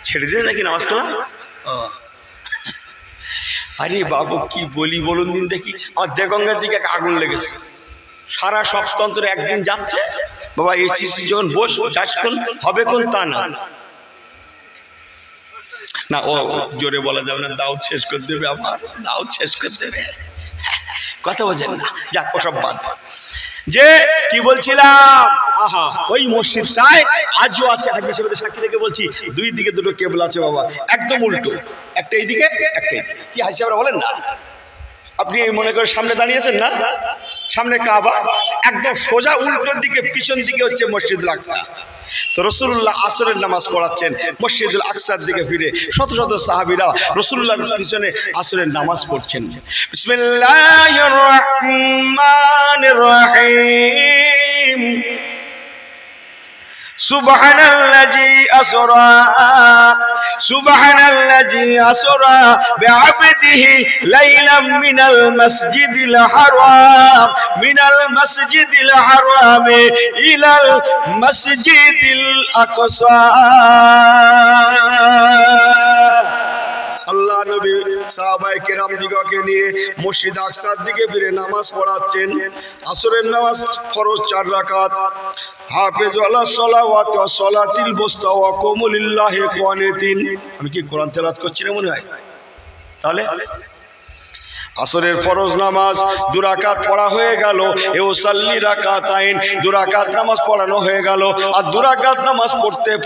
ছেড়ে দিলেন নাকি নামাজ কালাম? আরে বাবু কি বলি বলুন দিন দেখি, আমার দেগঙ্গার দিকে আগুন লেগেছে। সারা সপ্তাহ অন্তরে একদিন যাচ্ছে বাবা, এই যখন যাস কোন হবে কোন তা না না, ও জোরে বলা যাবে না, দাউদ শেষ করে দেবে, আমার দাউদ শেষ করে দেবে, কথা বোঝেন না। যাক ওসব বাদ। যে কি বলছিলাম, আহা ওই মসজিদটায় আজও আছে। হাজী সাহেবের সাক্ষী থেকে বলছি, 2 দিকে 2টো কেবলা আছে বাবা, একদম উল্টো, একটা এইদিকে একটা এইদিকে। কি হাজী সাহেবরা বলেন না? আপনি মনে করে সামনে দাঁড়িয়েছেন না, সামনে কাবা, একদম সোজা উল্টোর দিকে পিছন দিকে হচ্ছে মসজিদুল আকসা। তো রাসূলুল্লাহ আসরের নামাজ পড়াচ্ছেন মসজিদুল আকসার দিকে ফিরে, শত শত সাহাবীরা রাসূলুল্লাহর পিছনে আসরের নামাজ পড়ছেন। বিসমিল্লাহির রহমানির রহিম। সুবহানাল্লাযী আসরা, সুবহানাল্লাযী আসরা বিআবদিহি লাইলাম মিনাল মাসজিদিল হারাম, মিনাল মাসজিদিল হারাম ইলাল মাসজিদিল আকসা। আল্লাহ নবী সাহাবায়ে কেরাম দিগকে নিয়ে মসজিদ আকসার দিকে ফিরে নামাজ পড়াচ্ছেন। আসরের নামাজ ফরজ 4 রাকাত। হাফেজু আলাস সালাওয়াতি ওয়াস সালাতিল বুস্তা ওয়া কুমু লিল্লাহি কানিতিন। আমি কি কোরআন তেলাওয়াত করছি না মনে হয়? তাহলে আসরের ফরজ নামাজ 2 রাকাত পড়া হয়ে গেল, ইউসাল্লি রাকাতাইন 2 রাকাত নামাজ পড়ানো হয়ে গেল, আর 2 রাকাত নামাজ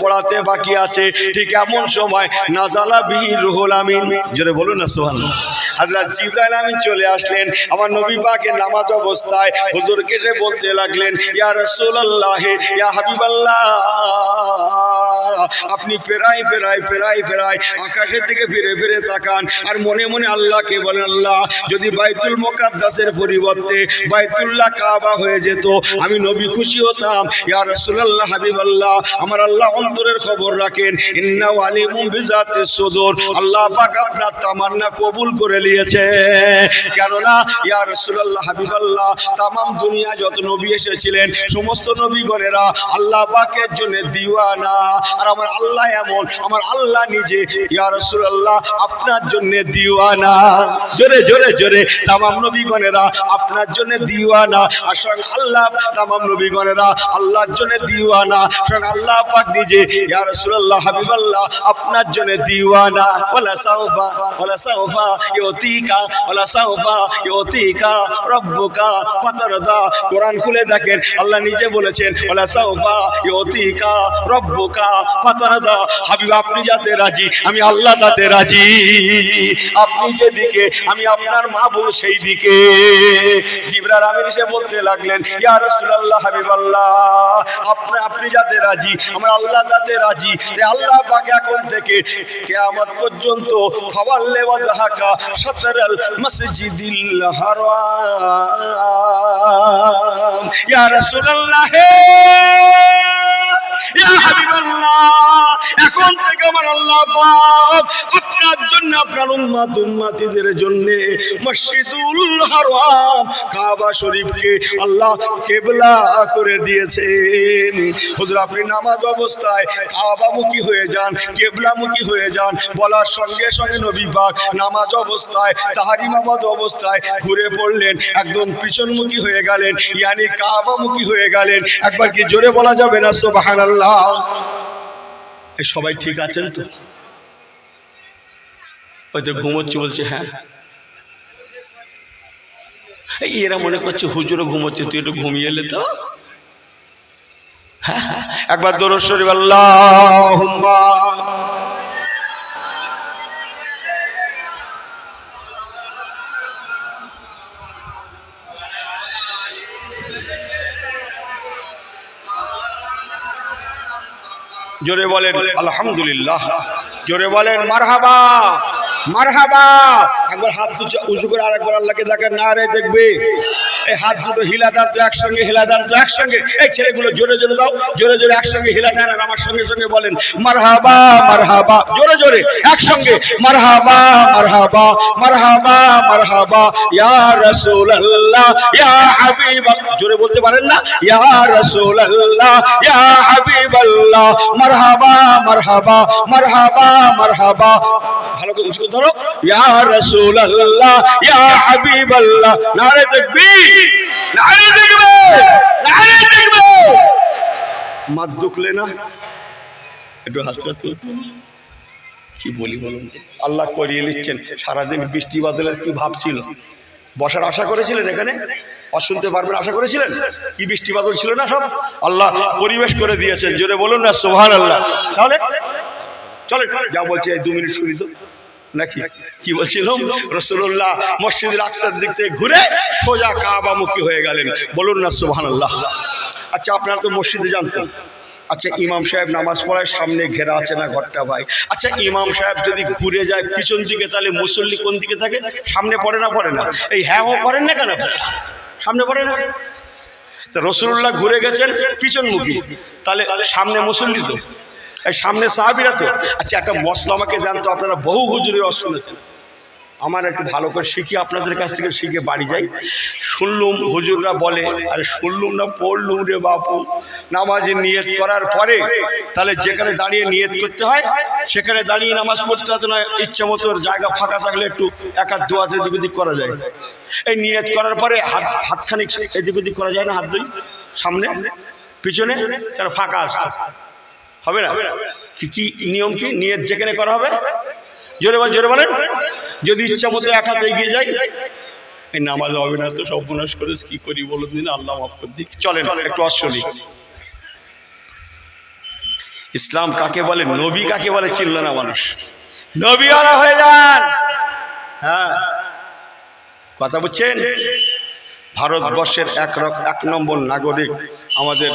পড়াতে বাকি আছে। ঠিক এমন সময় নাজালা বিহি রুহুল আমিন, জোরে বলুন না সুবহানাল্লাহ। হযরত জিবরাইল আমিন চলে আসলেন আমার নবী পাকের নামাজ অবস্থায়। হুজুরকে সে বলতে লাগলেন, ইয়া রাসূলুল্লাহ, ইয়া হাবিবাল্লাহ, আপনি পেরাই আকাশের দিকে ফিরে ফিরে তাকান আর মনে মনে আল্লাহকে বলেন, আল্লাহ যদি বাইতুল মুকাদ্দাসের পরিবর্তে বাইতুল্লাহ কাবা হয়ে যেত আমি নবী খুশি হতাম। ইয়া রাসূলুল্লাহ, হাবিবাল্লাহ, আমার আল্লাহ অন্তরের খবর রাখেন, ইন্নাহু আলিমুম বিযাতিস সুদূর, আল্লাহ পাক আপনার তামান্না কবুল করে নিয়েছে। কেননা ইয়া রাসূলুল্লাহ, হাবিবাল্লাহ, তামাম দুনিয়া যত নবী এসেছিলেন সমস্ত নবীগণেরা আল্লাহ পাকের জন্য দিওয়ানা, আর আমার আল্লাহ এমন, আমার আল্লাহ নিজে ইয়া রাসূলুল্লাহ আপনার জন্য দিওয়ানা। জোরে জোরে জোরে, তামাম নবীগণেরা আপনার জন্য দিওয়ানা, আর স্বয়ং আল্লাহ তামাম নবীগণেরা আল্লাহর জন্য দিওয়ানা, স্বয়ং আল্লাহ পাক নিজে ইয়া রাসূলুল্লাহ, হাবিবাল্লাহ আপনার জন্য দিওয়ানা। ওয়ালা সাউফা ইউতিকা রাব্বুকা ফাতারদা। কোরআন খুলে দেখেন, আল্লাহ নিজে বলেছেন, ওয়ালা সাউফা ইউতিকা রাব্বুকা ফাতারদা। হাবিব আপনি যাতে রাজি আমি আল্লাহ তাতে রাজি, আপনি যেদিকে আমি আপনার মাহবুব সেই দিকে। জিবরাইল আমিন এসে বলতে লাগলেন, ইয়া রাসূলুল্লাহ, হাবিবাল্লাহ, আপনি যাতে রাজি আমার আল্লাহ তাতে রাজি। আল্লাহ পাক এখন থেকে কিয়ামত পর্যন্ত ফাওয়াল্লি ওয়াজহাকা শাতরাল মসজিদিল হারাম। ইয়া রাসূলুল্লাহ, ইয়া হাবিবাল্লাহ, এখন থেকে আমার আল্লাহ পাক আপনার জন্য, আপনার উম্মতিদের জন্য মসজিদুল হারাম কাবা শরীফকে আল্লাহ কিবলা করে দিয়েছেন। হুজুর আপনি নামাজ অবস্থায় কাবামুখী হয়ে যান, কিবলামুখী হয়ে যান, বলার সঙ্গে সঙ্গে নবী পাক নামাজ অবস্থায় তাহরিমাবাদ অবস্থায় ঘুরে পড়লেন, একদম পিছনমুখী হয়ে গেলেন, ইয়ানি কাবামুখী হয়ে গেলেন। একবার কি জোরে বলা যাবে না সুবহানাল্লাহ? এই সবাই ঠিক আছেন তো? হয়তো ঘুমোচ্ছে, বলছে হ্যাঁ। এরা মনে করছে হুজুরও ঘুমোচ্ছে, তুই একটু ঘুমিয়ে এলে তো। হ্যাঁ, একবার দরুদ শরীফ আল্লাহুম্মা। জোরে বলেন আলহামদুলিল্লাহ, জোরে বলেন মারহাবা মারহাবা। একবার হাত উঁচু করে আরেকবার আল্লাহকে দেখেন, না রে দেখবে। এই হাত দুটো হিলা দেন তো একসঙ্গে, হিলা দেন তো একসঙ্গে। এই ছেলেগুলো জোরে জোরে দাও, জোরে জোরে একসঙ্গে হিলা দেন আর আমার সঙ্গে সঙ্গে বলেন মারহাবা মারহাবা, জোরে জোরে একসঙ্গে মারহাবা মারহাবা মারহাবা মারহাবা ইয়া রাসূলুল্লাহ ইয়া হাবিবাল্লাহ। জোরে বলতে পারেন না? ইয়া রাসূলুল্লাহ ইয়া হাবিবাল্লাহ, মারহাবা মারহাবা মারহাবা মারহাবা। ভালো করে উঁচু ধরো, ইয়া রাসূলুল্লাহ ইয়া হাবিবাল্লাহ। নারে তাকবীর, নারে তাকবীর, নারে তাকবীর। মাত দুখলে না একটু হাসতে কি বলি বলুন? আল্লাহ করিয়ে নিচ্ছেন। সারাদিন বৃষ্টি বাদলের কি ভাব ছিল? বসার আশা করেছিলেন এখানে? শুনতে পারবেন আশা করেছিলেন? কি বৃষ্টি বাদল ছিল না? সব আল্লাহ পরিবেশ করে দিয়েছেন। জোরে বলুন না সুবহানাল্লাহ। তাহলে চলে যা বলছে, এই 2 মিনিট শুনি তো নাকি? কি বলছিলাম? রাসূলুল্লাহ মসজিদুল আকসার দিক থেকে ঘুরে সোজা কাবামুখী হয়ে গেলেন। বলুন না সুবহানাল্লাহ। আচ্ছা আপনারা তো মসজিদে জানতেন। আচ্ছা ইমাম সাহেব নামাজ পড়ায়, সামনে ঘেরা আছে না ঘরটা ভাই? আচ্ছা ইমাম সাহেব যদি ঘুরে যায় পিছন দিকে, তাহলে মুসল্লি কোন দিকে থাকে? সামনে পড়ে না? পড়ে না? এই হ্যাঁ ও করেন না কেন? সামনে পড়ে না? তা রাসূলুল্লাহ ঘুরে গেছেন পিছনমুখী, তাহলে সামনে মুসল্লি তো, এই সামনে সাহাবীরা তো। আচ্ছা একটা মশলা আমাকে জানতো, আপনারা বহু হুজুরের শুনেছেন, আমার একটু ভালো করে শিখি, আপনাদের কাছ থেকে শিখে বাড়ি যাই। শুনলুম হুজুররা বলে, আরে শুনলুম না পড়লুম রে বাপু, নামাজে নিয়ত করার পরে তাহলে যেখানে দাঁড়িয়ে নিয়ত করতে হয় সেখানে দাঁড়িয়ে নামাজ পড়তে হতো না, ইচ্ছা মতো জায়গা ফাঁকা থাকলে একটু এক হাত 2 হাত এদিক ওদিক করা যায়। এই নিয়ত করার পরে হাতখানি এদিক ওদিক করা যায় না? হাত দুই সামনে পিছনে, কেন ফাঁকা আছে হবে না? কি নিয়ম? কি নিয়ত যেখানে করা হবে? জোরে বলেন। যদি ইচ্ছা মতো এক হাতে এগিয়ে যাই, এই নামাজ হবে না তো সর্বনাশ করে কি করি বলুন দিন, আল্লাহ মাফ করে দিক। চলেন একটু অশ্বলি ইসলাম কাকে বলে, নবী কাকে বলে চিনল না মানুষ, নবীওয়ালা হয়ে যান। হ্যাঁ, কথা বুঝছেন? ভারতবর্ষের এক নম্বর নাগরিক আমাদের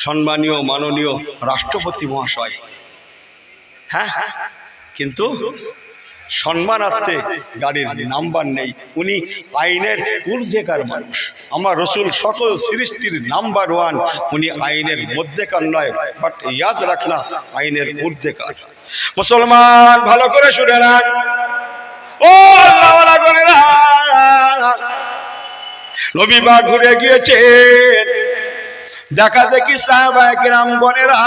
সম্মানীয় মাননীয় রাষ্ট্রপতি মহাশয়। হ্যাঁ, কিন্তু সম্মানার্থে গাড়ির নাম্বার নেই, উনি আইনের ঊর্ধ্বেকার মানুষ। আমার রসুল সকল সৃষ্টির নাম্বার ওয়ান, উনি আইনের মধ্যেকার নয়, বাট ইয়াদ রাখনা আইনের ঊর্ধ্বেকার। মুসলমান ভালো করে শুনে নেন, ও আল্লাহওয়ালা গোনেরা, নবী পাক ঘুরে গিয়েছেন, দেখা দেখি সাহাবায়ে কেরাম গোনেরা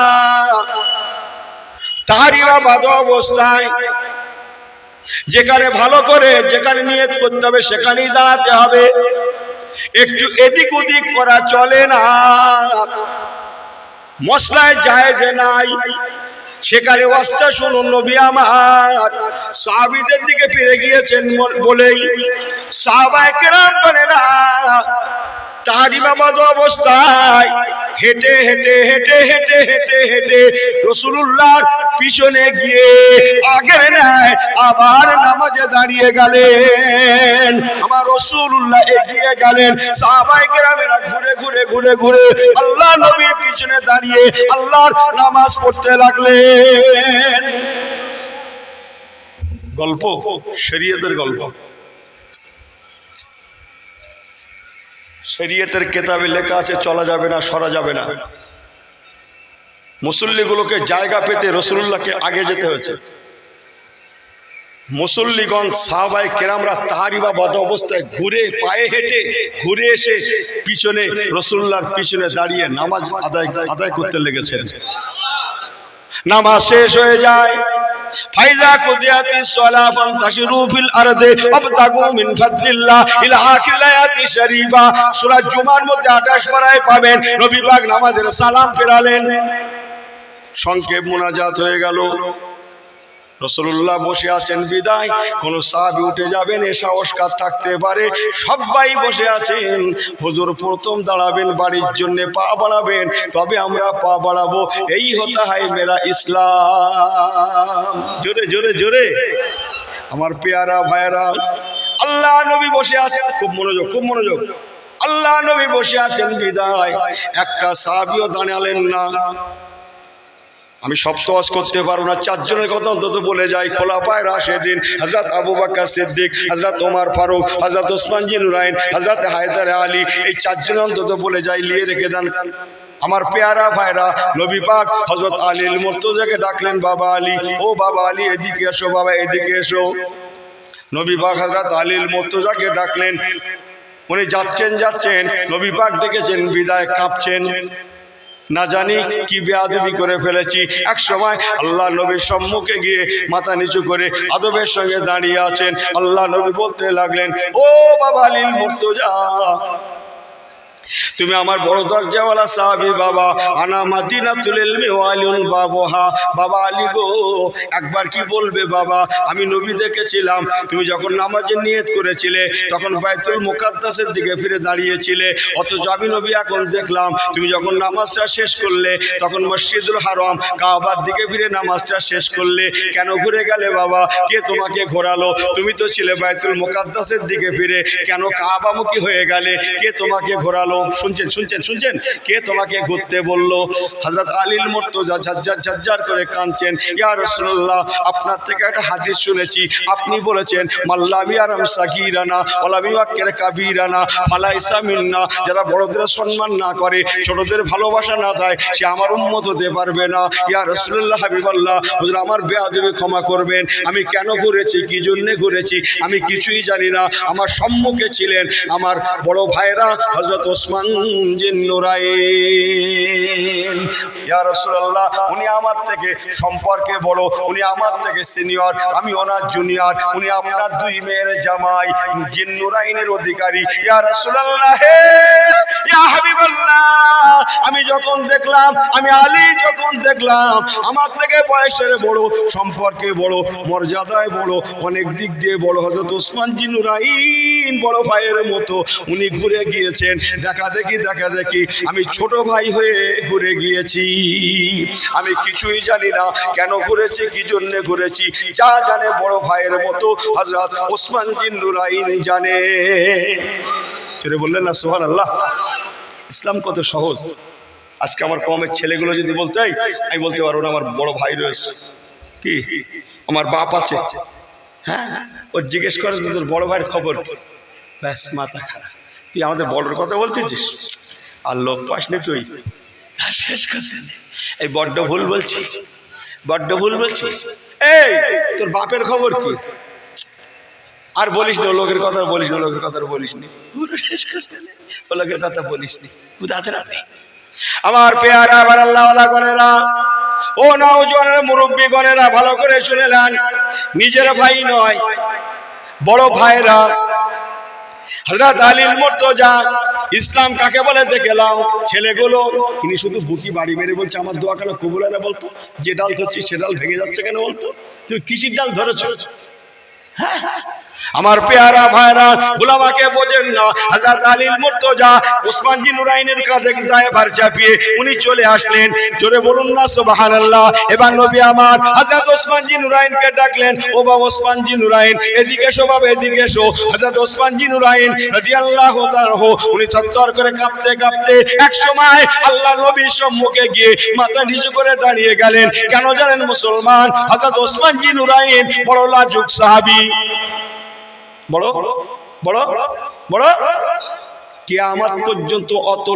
তাহরিমা বাদ অবস্থায়, যেখানে ভালো করে যেখানে নিয়ত করতে হবে সেখানেই দাঁড়াতে হবে, একটু এদিক ওদিক করা চলে না, মশলায় জায়েজ নাই। সেখানে ওয়াজটা শুনুন, নবী আমার সাহাবীদের দিকে ফিরে গিয়েছেন বলেই সাহাবায়ে কেরাম বলেরা তাহরিমা বাদ অবস্থায় হেঁটে হেঁটে হেঁটে হেঁটে হেঁটে হেঁটে রাসূলুল্লাহর পিছনে গিয়ে আগের নেয় আবার নামাজে দাঁড়িয়ে গেলেন। আমার রাসূলুল্লাহ এগিয়ে গেলেন, সাহাবায়ে কেরামেরা ঘুরে ঘুরে ঘুরে ঘুরে আল্লাহ নবীর পিছনে দাঁড়িয়ে আল্লাহর নামাজ পড়তে লাগলেন। গল্প, শরীয়তের গল্প। শরীয়তের কিতাবে লেখা আছে চলা যাবে না, সরা যাবে না। মুসল্লিগুলোকে জায়গা পেতে রাসূলুল্লাহকে আগে যেতে হয়েছে। মুসল্লিগণ সাহাবায়ে কেরামরা তাহরিমা বাদ অবস্থায় ঘুরে পায়ে হেঁটে ঘুরে এসে পিছনে রাসূলুল্লাহর পিছনে দাঁড়িয়ে নামাজ আদায় করতে লেগেছেন। নামাজ শেষ হয়ে যায়, ফাইজা কুদিয়াতিস সালাহ ফান্তাশিরু ফিল আরদি ওয়াবতাগু মিন ফাদলিল্লাহ ইলা আখির আয়াতি শরীফা। সূরা জুমার মধ্যে 28 পারায় পাবেন। নবী পাক নামাজের সালাম ফেরালেন, সংক্ষেপ মুনাজাত হয়ে গেল। রাসূলুল্লাহ বসে আছেন বিদায়, কোন সাহাবী উঠে যাবেন এ সাহস কার থাকতে পারে? সবাই বসে আছেন। হুজুর প্রথম দাঁড়াবেন, বাড়ির জন্য পা বাড়াবেন, তবে আমরা পা বাড়াবো। এই হতা হয় মেরা ইসলাম। জোরে জোরে জোরে আমার পেয়ারা ভাইরা, আল্লাহ নবী বসে আছেন, খুব মনোযোগ খুব মনোযোগ। আল্লাহ নবী বসে আছেন বিদায়, একটা সাহাবীও দাঁড়ালেন না। আমি সব তো ওয়াজ করতে পারবো না, চারজনের কথা অন্তত বলে যাই। খোলাফায়ে রাশেদিন হযরত আবু বকর সিদ্দিক, হযরত ওমর ফারুক, হযরত ওসমান জিন্নুরাইন, হযরত হায়দার আলী, এই চারজনের অন্তত বলে যাই, লিয়ে রেখে দেন। আমার পেয়ারা ভাইরা, নবী পাক হযরত আলীল মুর্তজাকে ডাকলেন, বাবা আলী, ও বাবা আলী এদিকে এসো, বাবা এদিকে এসো। নবী পাক হযরত আলীল মুর্তজাকে ডাকলেন, উনি যাচ্ছেন, নবী পাক ডেকেছেন বিদায়, কাঁপছেন, না জানি কি বেয়াদবি করে ফেলেছি। এক সময় আল্লাহ নবীর সম্মুখে গিয়ে মাথা নিচু করে আদবের সঙ্গে দাঁড়িয়ে আছেন। আল্লাহ নবী বলতে লাগলেন, ও বাবা আলীল মুর্তজা, তুমি আমার বড় দরজাওয়ালা সাহাবী বাবা, আনা মাদিনাতুল ইলমি ওয়া আলিউন বাবুহা। বাবা আলী গো, একবার কি বলবে বাবা, আমি নবী দেখেছিলাম তুমি যখন নামাজের নিয়ত করেছিলে তখন বাইতুল মুকাদ্দাসের দিকে ফিরে দাঁড়িয়েছিলে, অথচ আমি নবী এখন দেখলাম তুমি যখন নামাজটা শেষ করলে তখন মসজিদুল হারাম কাবার দিকে ফিরে নামাজটা শেষ করলে। কেন ঘুরে গেলে বাবা? কে তোমাকে ঘোরালো? তুমি তো ছিলে বাইতুল মুকাদ্দাসের দিকে ফিরে, কেন কাবামুখী হয়ে গেলে? কে তোমাকে ঘোরালো? শুনছেন, কে তোমাকে ঘুরতে বললো? হযরত আলীল মুর্তজা ঝরঝর করে কাঁদছেন, ইয়া রাসূলুল্লাহ, আপনার থেকে একটা হাদিস শুনেছি, আপনি বলেছেন মাল্লাম ইয়ারাম সাগীরানা ওয়ালাম ইউক্কির কাবীরানা ফালাইসা মিন্না। যারা বড়দের সম্মান না করে, ছোটদের ভালোবাসা না দেয়, সে আমার উম্মত হতে পারবে না। ইয়া রাসূলুল্লাহ, হাবিবাল্লাহ, হুজুর আমার বেয়াদবি ক্ষমা করবেন, আমি কেন ঘুরেছি, কি জন্য ঘুরেছি আমি কিছুই জানি না। আমার সম্মুখে ছিলেন আমার বড় ভাইরা হযরত ওসমান ওসমান জিন্নুরাইন। ইয়া রাসূলুল্লাহ, উনি আমার থেকে সম্পর্কে বড়, উনি আমার থেকে সিনিয়র, আমি ওনার জুনিয়র, উনি আপনার দুই মেয়ের জামাই, জিন্নুরাইনের অধিকারী। ইয়া রাসূলুল্লাহ, ইয়া হাবিবাল্লাহ, আমি যখন দেখলাম, আমি আলী যখন দেখলাম আমার থেকে বয়সের বড়, সম্পর্কে বড়, মর্যাদায় বড়, অনেক দিক দিয়ে বড় হযরত ওসমান জিন্নুরাইন বড় ভাইয়ের মতো উনি ঘুরে গিয়েছেন। দেখা দেখি আমি ছোট ভাই হয়ে ঘুরে গিয়েছি। আমি কিছুই জানি না কেন ঘুরেছি, কি জন্য ঘুরেছি। যা জানে বড় ভাইয়ের মতো হযরত ওসমান জিন্নুরাইন জানে। ছেড়ে বললেন না সুবহানাল্লাহ। ইসলাম কত সহজ। আজকে আমার কমের ছেলেগুলো যদি বলতে, আমি বলতে পারবো না আমার বড় ভাই রয়েছে, কি আমার বাপ আছে, হ্যাঁ, ও জিজ্ঞেস করে তোর বড় ভাইয়ের খবর, ব্যাস মাথা খারাপ। তুই আমাদের বড়র কথা বলতেছিস, আর লোক পাস নি তুই, শেষ করতে নেই। এই বড্ড ভুল বলছি, বড্ড ভুল বলছি। এই তোর বাপের খবর কি? আর বলিস না, লোকের কথা বলিস না, লোকের কথা বলিস নি, পুরো শেষ করতে নেই, ও লোকের কথা বলিস নি। বুঝতে আছেন আপনি? আমার পেয়ারা আবার আল্লাহওয়ালা গণেরা, ও নওজওয়ানের মুরব্বী গণেরা, ভালো করে শুনে নেন। নিজের ভাই নয়, বড় ভাইরা হযরত আলীর মুর্তজা, ইসলাম কাকে বলে দেখে নাও। ছেলেগুলো তিনি শুধু বুকি বাড়ি মেরে বলছে আমার দোয়া কেন কবুল হয় না বলতো? যে ডাল ধরছি সে ডাল ভেঙে যাচ্ছে কেন বলতো? তুমি কিসির ডাল ধরেছো? আমার পেয়ারা ভাইরা, গোলামাকে বোঝেন না। হযরত আলীর মুর্তজা ওসমান জিন্নুরাইনের কাঁধে দায়ভার চাপিয়ে উনি চলে আসলেন। জোরে বলুন না সুবহানাল্লাহ। এবার নবী আমার হযরত ওসমান জিন্নুরাইনকে ডাকলেন, ও বাবা ওসমান জিন্নুরাইন, এদিকে এসো বাবা, এদিকে এসো। হযরত ওসমান জিন্নুরাইন রাদিয়াল্লাহু তাআলা উনি থরথর করে কাঁপতে কাঁপতে এক সময় আল্লাহর নবীর সম্মুখে গিয়ে মাথা নিচু করে দাঁড়িয়ে গেলেন। কেন জানেন মুসলমান? হযরত ওসমান জিন্নুরাইন বড় লাজুক সাহাবী, বড় বড় বড়, কিয়ামত পর্যন্ত অত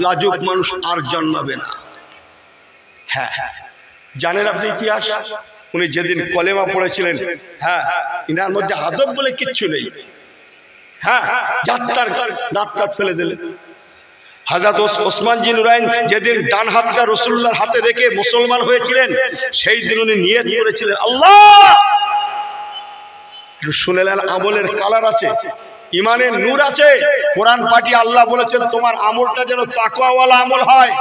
লাজুক মানুষ আর জন্মাবে না। হ্যাঁ, জানেন আপনি ইতিহাস? উনি যেদিন কলেমা পড়েছিলেন, হ্যাঁ, ইনার মধ্যে আদব বলে কিচ্ছু নেই। হ্যাঁ, যাত্রার দাঁত ফেলে দিলেন। হযরত ওসমান জিন্নুরাইন যেদিন ডান হাতটা রাসূলুল্লাহর হাতে রেখে মুসলমান হয়েছিলেন, সেই দিন উনি নিয়ত করেছিলেন, আল্লাহ, শুনেলেন আমলের কালার আছে, ইমানের নূর আছে। কোরআন পাঠি আল্লাহ বলেছেন তোমার আমলটা যেন তাকওয়াওয়ালা আমল হয়,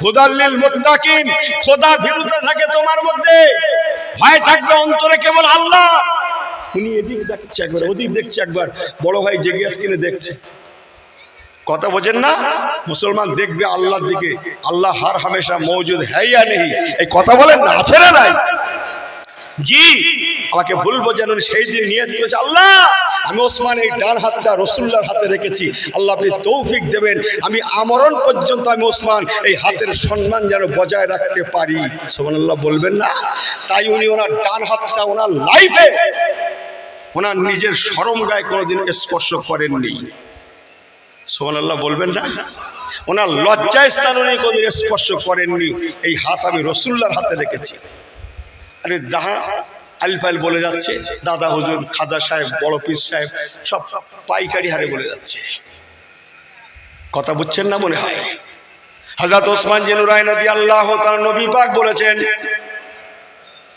হুদাল্লিল মুত্তাকিন, খোদা ভীরুতা থাকে তোমার মধ্যে, ভয় থাকবে অন্তরে কেবল আল্লাহ। উনি এদিক দেখছে একবার, ওদিক দেখছে একবার, বড় ভাই জেগে কিনে দেখছে। কথা বোঝেন না? মুসলমান দেখবে আল্লাহর দিকে, আল্লাহ হার হামেশা মৌজুদ হ্যাঁ ইয়া নেই, এই কথা বলেন না, আছে না নাই? জি, আমাকে ভুল বোঝেন। সেই দিন নিয়ত করেছে, আল্লাহ, আমি ওসমান এই ডান হাতটা রাসূলুল্লাহর হাতে রেখেছি, আল্লাহ আপনি তৌফিক দেবেন, আমি আমরণ পর্যন্ত আমি ওসমান এই হাতের সম্মান যেন বজায় রাখতে পারি। সুবহানাল্লাহ বলবেন না? তাই উনি ওনার ডান হাতটা ওনার লাইফে ওনার নিজের শরম গায়ে কোনোদিন স্পর্শ করেননি। সুবহানাল্লাহ বলবেন না? ওনার লজ্জায় স্থান উনি কোনোদিন স্পর্শ করেননি। এই হাত আমি রাসূলুল্লাহর হাতে রেখেছি। আরে দাহা আলফাইল বলে যাচ্ছে, দাদা হুজুর, খাজা সাহেব, বড় পীর সাহেব সব পাইকারি হারে বলে যাচ্ছে। কথা বুঝছেন না মনে হয়? হযরত ওসমান জিন্নুরাইন রাদিয়াল্লাহু তাআলা নবী পাক বলেছেন,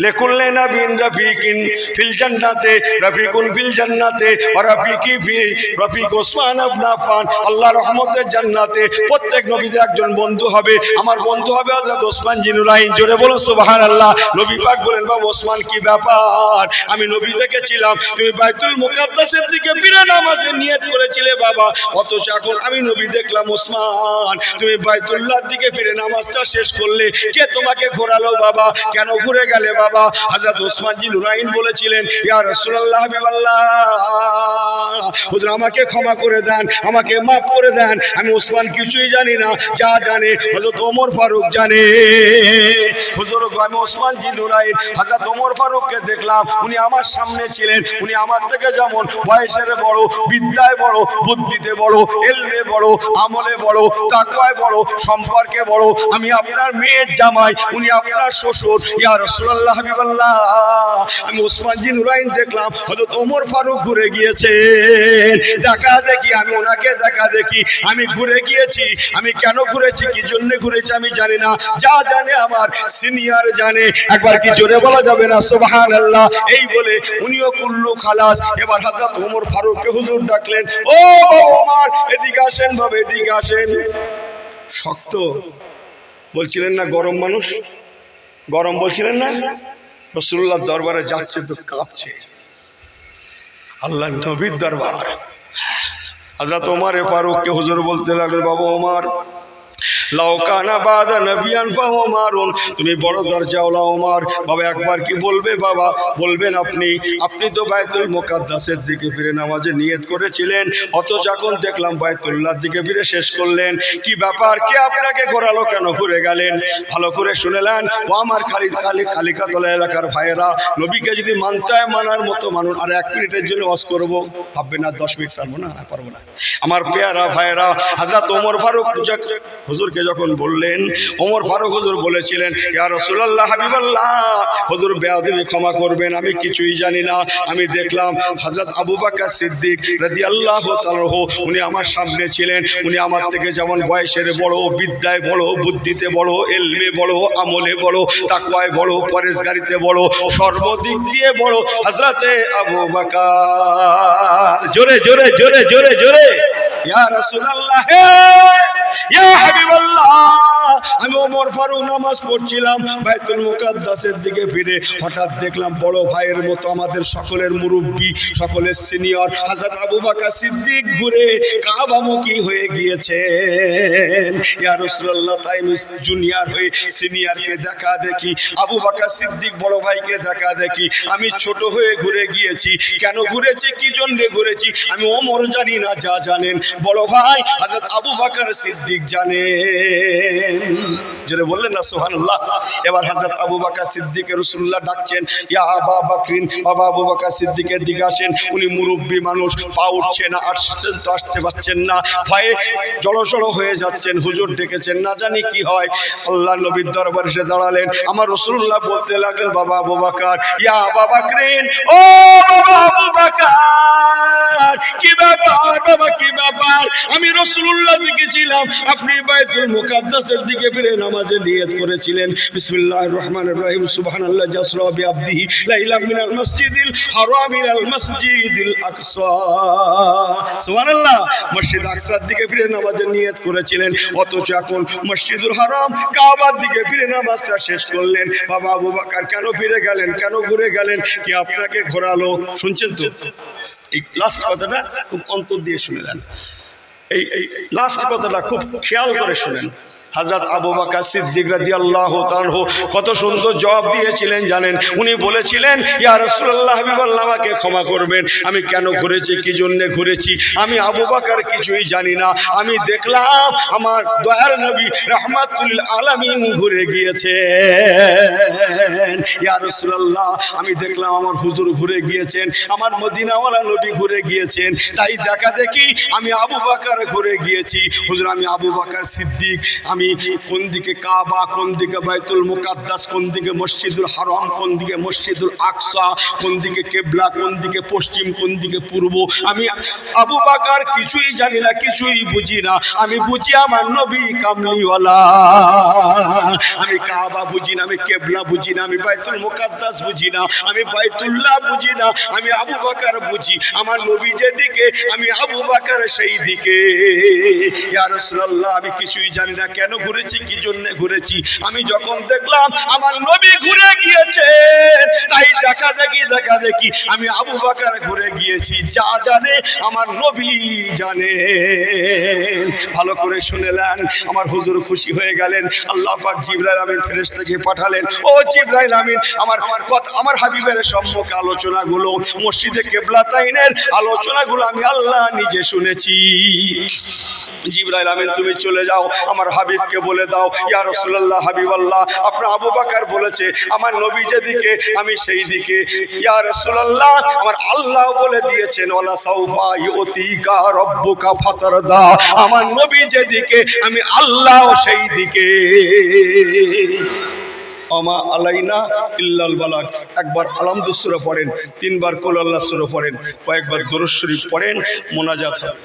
লিকুল্লি নাবিয়্যিন রাফিকিন ফিল জান্নাতে রাফিকুন ফিল জান্নাতে ওয়া রাফিকি ফি রাফিক ওসমান ইবনে আফফান। আল্লাহর রহমতের জান্নাতে প্রত্যেক নবীদের একজন বন্ধু হবে, আমার বন্ধু হবে হযরত ওসমান জিন্নুরাইন। জোরে বলুন সুবহানাল্লাহ। নবী পাক বলেন, বাবা ওসমান কি ব্যাপার? আমি নবী দেখেছিলাম তুমি বাইতুল মুকাদ্দাসের দিকে ফিরে নামাজের নিয়ত করেছিলে বাবা, অথচ এখন আমি নবী দেখলাম ওসমান তুমি বাইতুল্লাহর দিকে ফিরে নামাজটা শেষ করলে। কে তোমাকে ঘোরালো বাবা? কেন ঘুরে গেলে বাবা? হযরত ওসমান জিন্নুরাইন বলেছিলেন, ইয়া রাসূলুল্লাহ, হাবিবাল্লাহ, হুজুর আমাকে ক্ষমা করে দেন, আমাকে মাফ করে দেন, আমি ওসমান কিছুই জানি না, যা জানে হযরত ওমর ফারুক জানে। হুজুর আমি ওসমান জিন্নুরাইন হযরত ওমর ফারুককে দেখলাম, উনি আমার সামনে ছিলেন, উনি আমার থেকে যেমন বয়সের বড়, বিদ্যায় বড়, বুদ্ধিতে বড়, ইলমে বড়, আমলে বড়, তাকওয়ায় বড়, সম্পর্কে বড়। আমি আপনার মেয়ের জামাই, উনি আপনার শ্বশুর। ইয়া রাসূলুল্লাহ, হাবিবাল্লাহ, আমি ওসমান জি নুরাইন দেখলাম, হযরত ওমর ফারুক ঘুরে গিয়েছেন, দেখা দেখি আমি ওনাকে দেখা দেখি, আমি ঘুরে গিয়েছি। আমি কেন ঘুরেছি, কি জন্য ঘুরেছি আমি জানি না, যা জানে আমার সিনিয়র জানে। একবার কি জোরে বলা যাবে না সুবহানাল্লাহ? এই বলে উনিও কুল্লু খালাস। এবার হযরত ওমর ফারুককে হুজুর ডাকলেন, ও ওমর এদিকে আসেন বাবা, এদিকে আসেন। শক্ত বলছিলেন না, গরম মানুষ, গরম বলছিলেন না, রাসূলুল্লাহর দরবারে যাচ্ছে তো কাঁপছে, আল্লাহর নবীর দরবার। হযরত ওমর ফারুককে হুজুর বলতে লাগলেন, বাবা ওমর, লাউ কানা বাদা নবিয়ান ফাওমারুন, তুমি বড় দরজাওয়ালা ওমর, বাবা একবার কি বলবে বাবা, বলবেন আপনি তো বাইতুল মুকাদ্দাসের দিকে ফিরে নামাজে নিয়ত করেছিলেন, অথচ এখন দেখলাম বাইতুল্লাহর দিকে ফিরে শেষ করলেন, কি ব্যাপার, কে আপনাকে ঘোরালো, কেন ঘুরে গেলেন? ভালো করে শুনেলেন ও আমার কালিকাতলা এলাকার ভাইয়েরা, নবীকে যদি মানতে হয় মানার মতো মানুন। আর 1 মিনিটের জন্য ওয়াজ করবো, ভাববেন না 10 মিনিট পারবো না, পারবো না। আমার পেয়ারা ভাইয়েরা, হযরত ওমর ফারুক হুজুরকে যখন বললেন, ওমর ফারুক হুজুর বলেছিলেন, ইয়া রাসূলুল্লাহ হাবিবাল্লাহ, হুজুর বেয়াদবি ক্ষমা করবেন, আমি কিছুই জানি না। আমি দেখলাম হযরত আবু বকর সিদ্দিক রাদিয়াল্লাহু তাআলা উনি আমার সামনে ছিলেন, উনি আমার থেকে যেমন বয়সের বড়, বিদ্যায় বড়, বুদ্ধিতে বড়, ইলমে বড়, আমলে বড়, তাকওয়ায় বড়, পরেশগারিতে বড়, সর্বদিক দিয়ে বড় হযরতে আবু বকর। জোরে জোরে জোরে জোরে জোরে, ইয়া রাসূলুল্লাহ, ইয়া হাবিবাল্লাহ। আমি ওমর ফারুক নামাজ পড়ছিলাম, বাইতুল মুকাদ্দাসের দিকে ফিরে হঠাৎ দেখলাম বড় ভাইয়ের মতো আমাদের সকলের মুরব্বী, সকলের সিনিয়র হযরত আবু বকর সিদ্দিক ঘুরে কাবামুখী হয়ে গিয়েছেন। ইয়া রাসূলুল্লাহ, তাই আমি জুনিয়র হয়ে সিনিয়রকে দেখা দেখি, আবু বকর সিদ্দিক বড় ভাইকে দেখা দেখি, আমি ছোট হয়ে ঘুরে গিয়েছি। কেন ঘুরেছি, কি জন্য ঘুরেছি আমি ওমর জানি না, যা জানেন বড় ভাই হযরত আবু বকর সিদ্দিক জানেন। যারা বললেন না সুবহানাল্লাহ। এবার হযরত আবু বকর সিদ্দিককে রাসূলুল্লাহ ডাকছেন, ইয়া আবা বকরিন, বাবা আবু বকর সিদ্দিকের দিকে আসেন। উনি মুরব্বী মানুষ, পা উঠছে না, আসছেন তো আসতে পারছেন না, ভয়ে জড়সড় হয়ে যাচ্ছেন। হুজুর ডেকেছেন, না জানি কি হয়। আল্লাহ নবীর দরবারে এসে দাঁড়ালেন। আমার রাসূলুল্লাহ বলতে লাগলেন, বাবা আবু বকর, ইয়া আবা বকরিন, ও বাবা আবু বকর, কি ব্যাপার বাবা, কি ব্যাপার? আমি রাসূলুল্লাহ দেখেছিলাম আপনি বাইতুল মুকাদ্দাসের দিকে ফিরে নামাজে নিয়ত করেছিলেন, বিসমিল্লাহির রহমানির রহিম, সুবহানাল্লাহ জাসরা বিআবদিহি লাইলাম মিনাল মসজিদিল হারাম ইলাল মসজিদিল আকসা। সুবহানাল্লাহ, মসজিদ আকসার দিকে ফিরে নামাজে নিয়ত করেছিলেন, অথচ এখন মসজিদুল হারাম কাবার দিকে ফিরে নামাজটা শেষ করলেন। বাবা আবু বকর কেন ফিরে গেলেন, কেন ঘুরে গেলেন, কি আপনাকে ঘোরালো? শুনছেন তো? এই লাস্ট কথাটা খুব অন্তর দিয়ে শুনেলেন, এই লাস্ট কথাটা খুব খেয়াল করে শুনেন। হযরত আবু বকর সিদ্দিক রাদিয়াল্লাহু তাআলা কত সুন্দর জবাব দিয়েছিলেন জানেন? উনি বলেছিলেন, ইয়া রাসূলুল্লাহ হাবিবাল্লাহ, আমাকে ক্ষমা করবেন, আমি কেন ঘুরেছি, কি জন্য ঘুরেছি আমি আবু বকর কিছুই জানি না। আমি দেখলাম আমার দয়ার নবী রাহমাতুল আলামিন ঘুরে গিয়েছেন। ইয়া রাসূলুল্লাহ, আমি দেখলাম আমার হুজুর ঘুরে গিয়েছেন, আমার মদিনাওয়ালা নবী ঘুরে গিয়েছেন, তাই দেখা দেখি আমি আবু বকর ঘুরে গিয়েছি। হুজুর, আমি আবু বকর সিদ্দিক, আমি কোন দিকে কাবা, কোন দিকে বাইতুল মুকাদ্দাস, কোন দিকে মসজিদুল হারাম, কোন দিকে মসজিদুল আকসা, কোন দিকে কিবলা, কোন দিকে পশ্চিম, কোন দিকে পূর্ব, আমি আবু বকর কিছুই জানি না, কিছুই বুঝি না। আমি বুঝি আমার নবী কামলিওয়ালা। আমি কাবা বুঝি না, আমি কিবলা বুঝি না, আমি বাইতুল মুকাদ্দাস বুঝি না, আমি বাইতুল্লাহ বুঝি না, আমি আবু বকর বুঝি। আমার নবী যেদিকে আমি আবু বকর সেই দিকে। ইয়া রাসূলুল্লাহ, আমি কিছুই জানি না কেন ঘুরেছি, কি জন্য ঘুরেছি। আমি যখন দেখলাম আমার নবী ঘুরে গিয়েছে, তাই দেখা দেখি আমি আবু বকর ঘুরে গিয়েছি। যা জানে আমার নবী জানে। ভালো করে শুনেলেন, আমার হুজুর খুশি হয়ে গেলেন। আল্লাহ পাক জিবরাইল আমিন ফেরেশতাকে পাঠালেন, ও জিবরাইল আমিন, আমার হাবিবের সম্মুখে আলোচনাগুলো, মসজিদে কিবলাতাইনের আলোচনাগুলো আমি আল্লাহ নিজে শুনেছি। জিবরাইল আমিন, তুমি চলে যাও, আমার হাবিবকে বলে দাও, ইয়া রাসূলুল্লাহ হাবিবাল্লাহ, আপনার আবু বকর বলেছে আমার নবী যেদিকে আমি সেই দিকে। ইয়া রাসূলুল্লাহ, আমার আল্লাহ বলে দিয়েছেন, ওয়ালা সাউফা ইউতিকা রাব্বুকা ফাতারদা, আমার নবী যেদিকে আমি আল্লাহ সেই দিকে। আমা আলাইনা ইল্লাল বালাগ। একবার আলহামদুলিল্লাহ সূরা পড়েন, 3 বার কুল আল্লাহ সূরা পড়েন, কয়েকবার দরুদ শরীফ পড়েন, মোনাজাত হবে।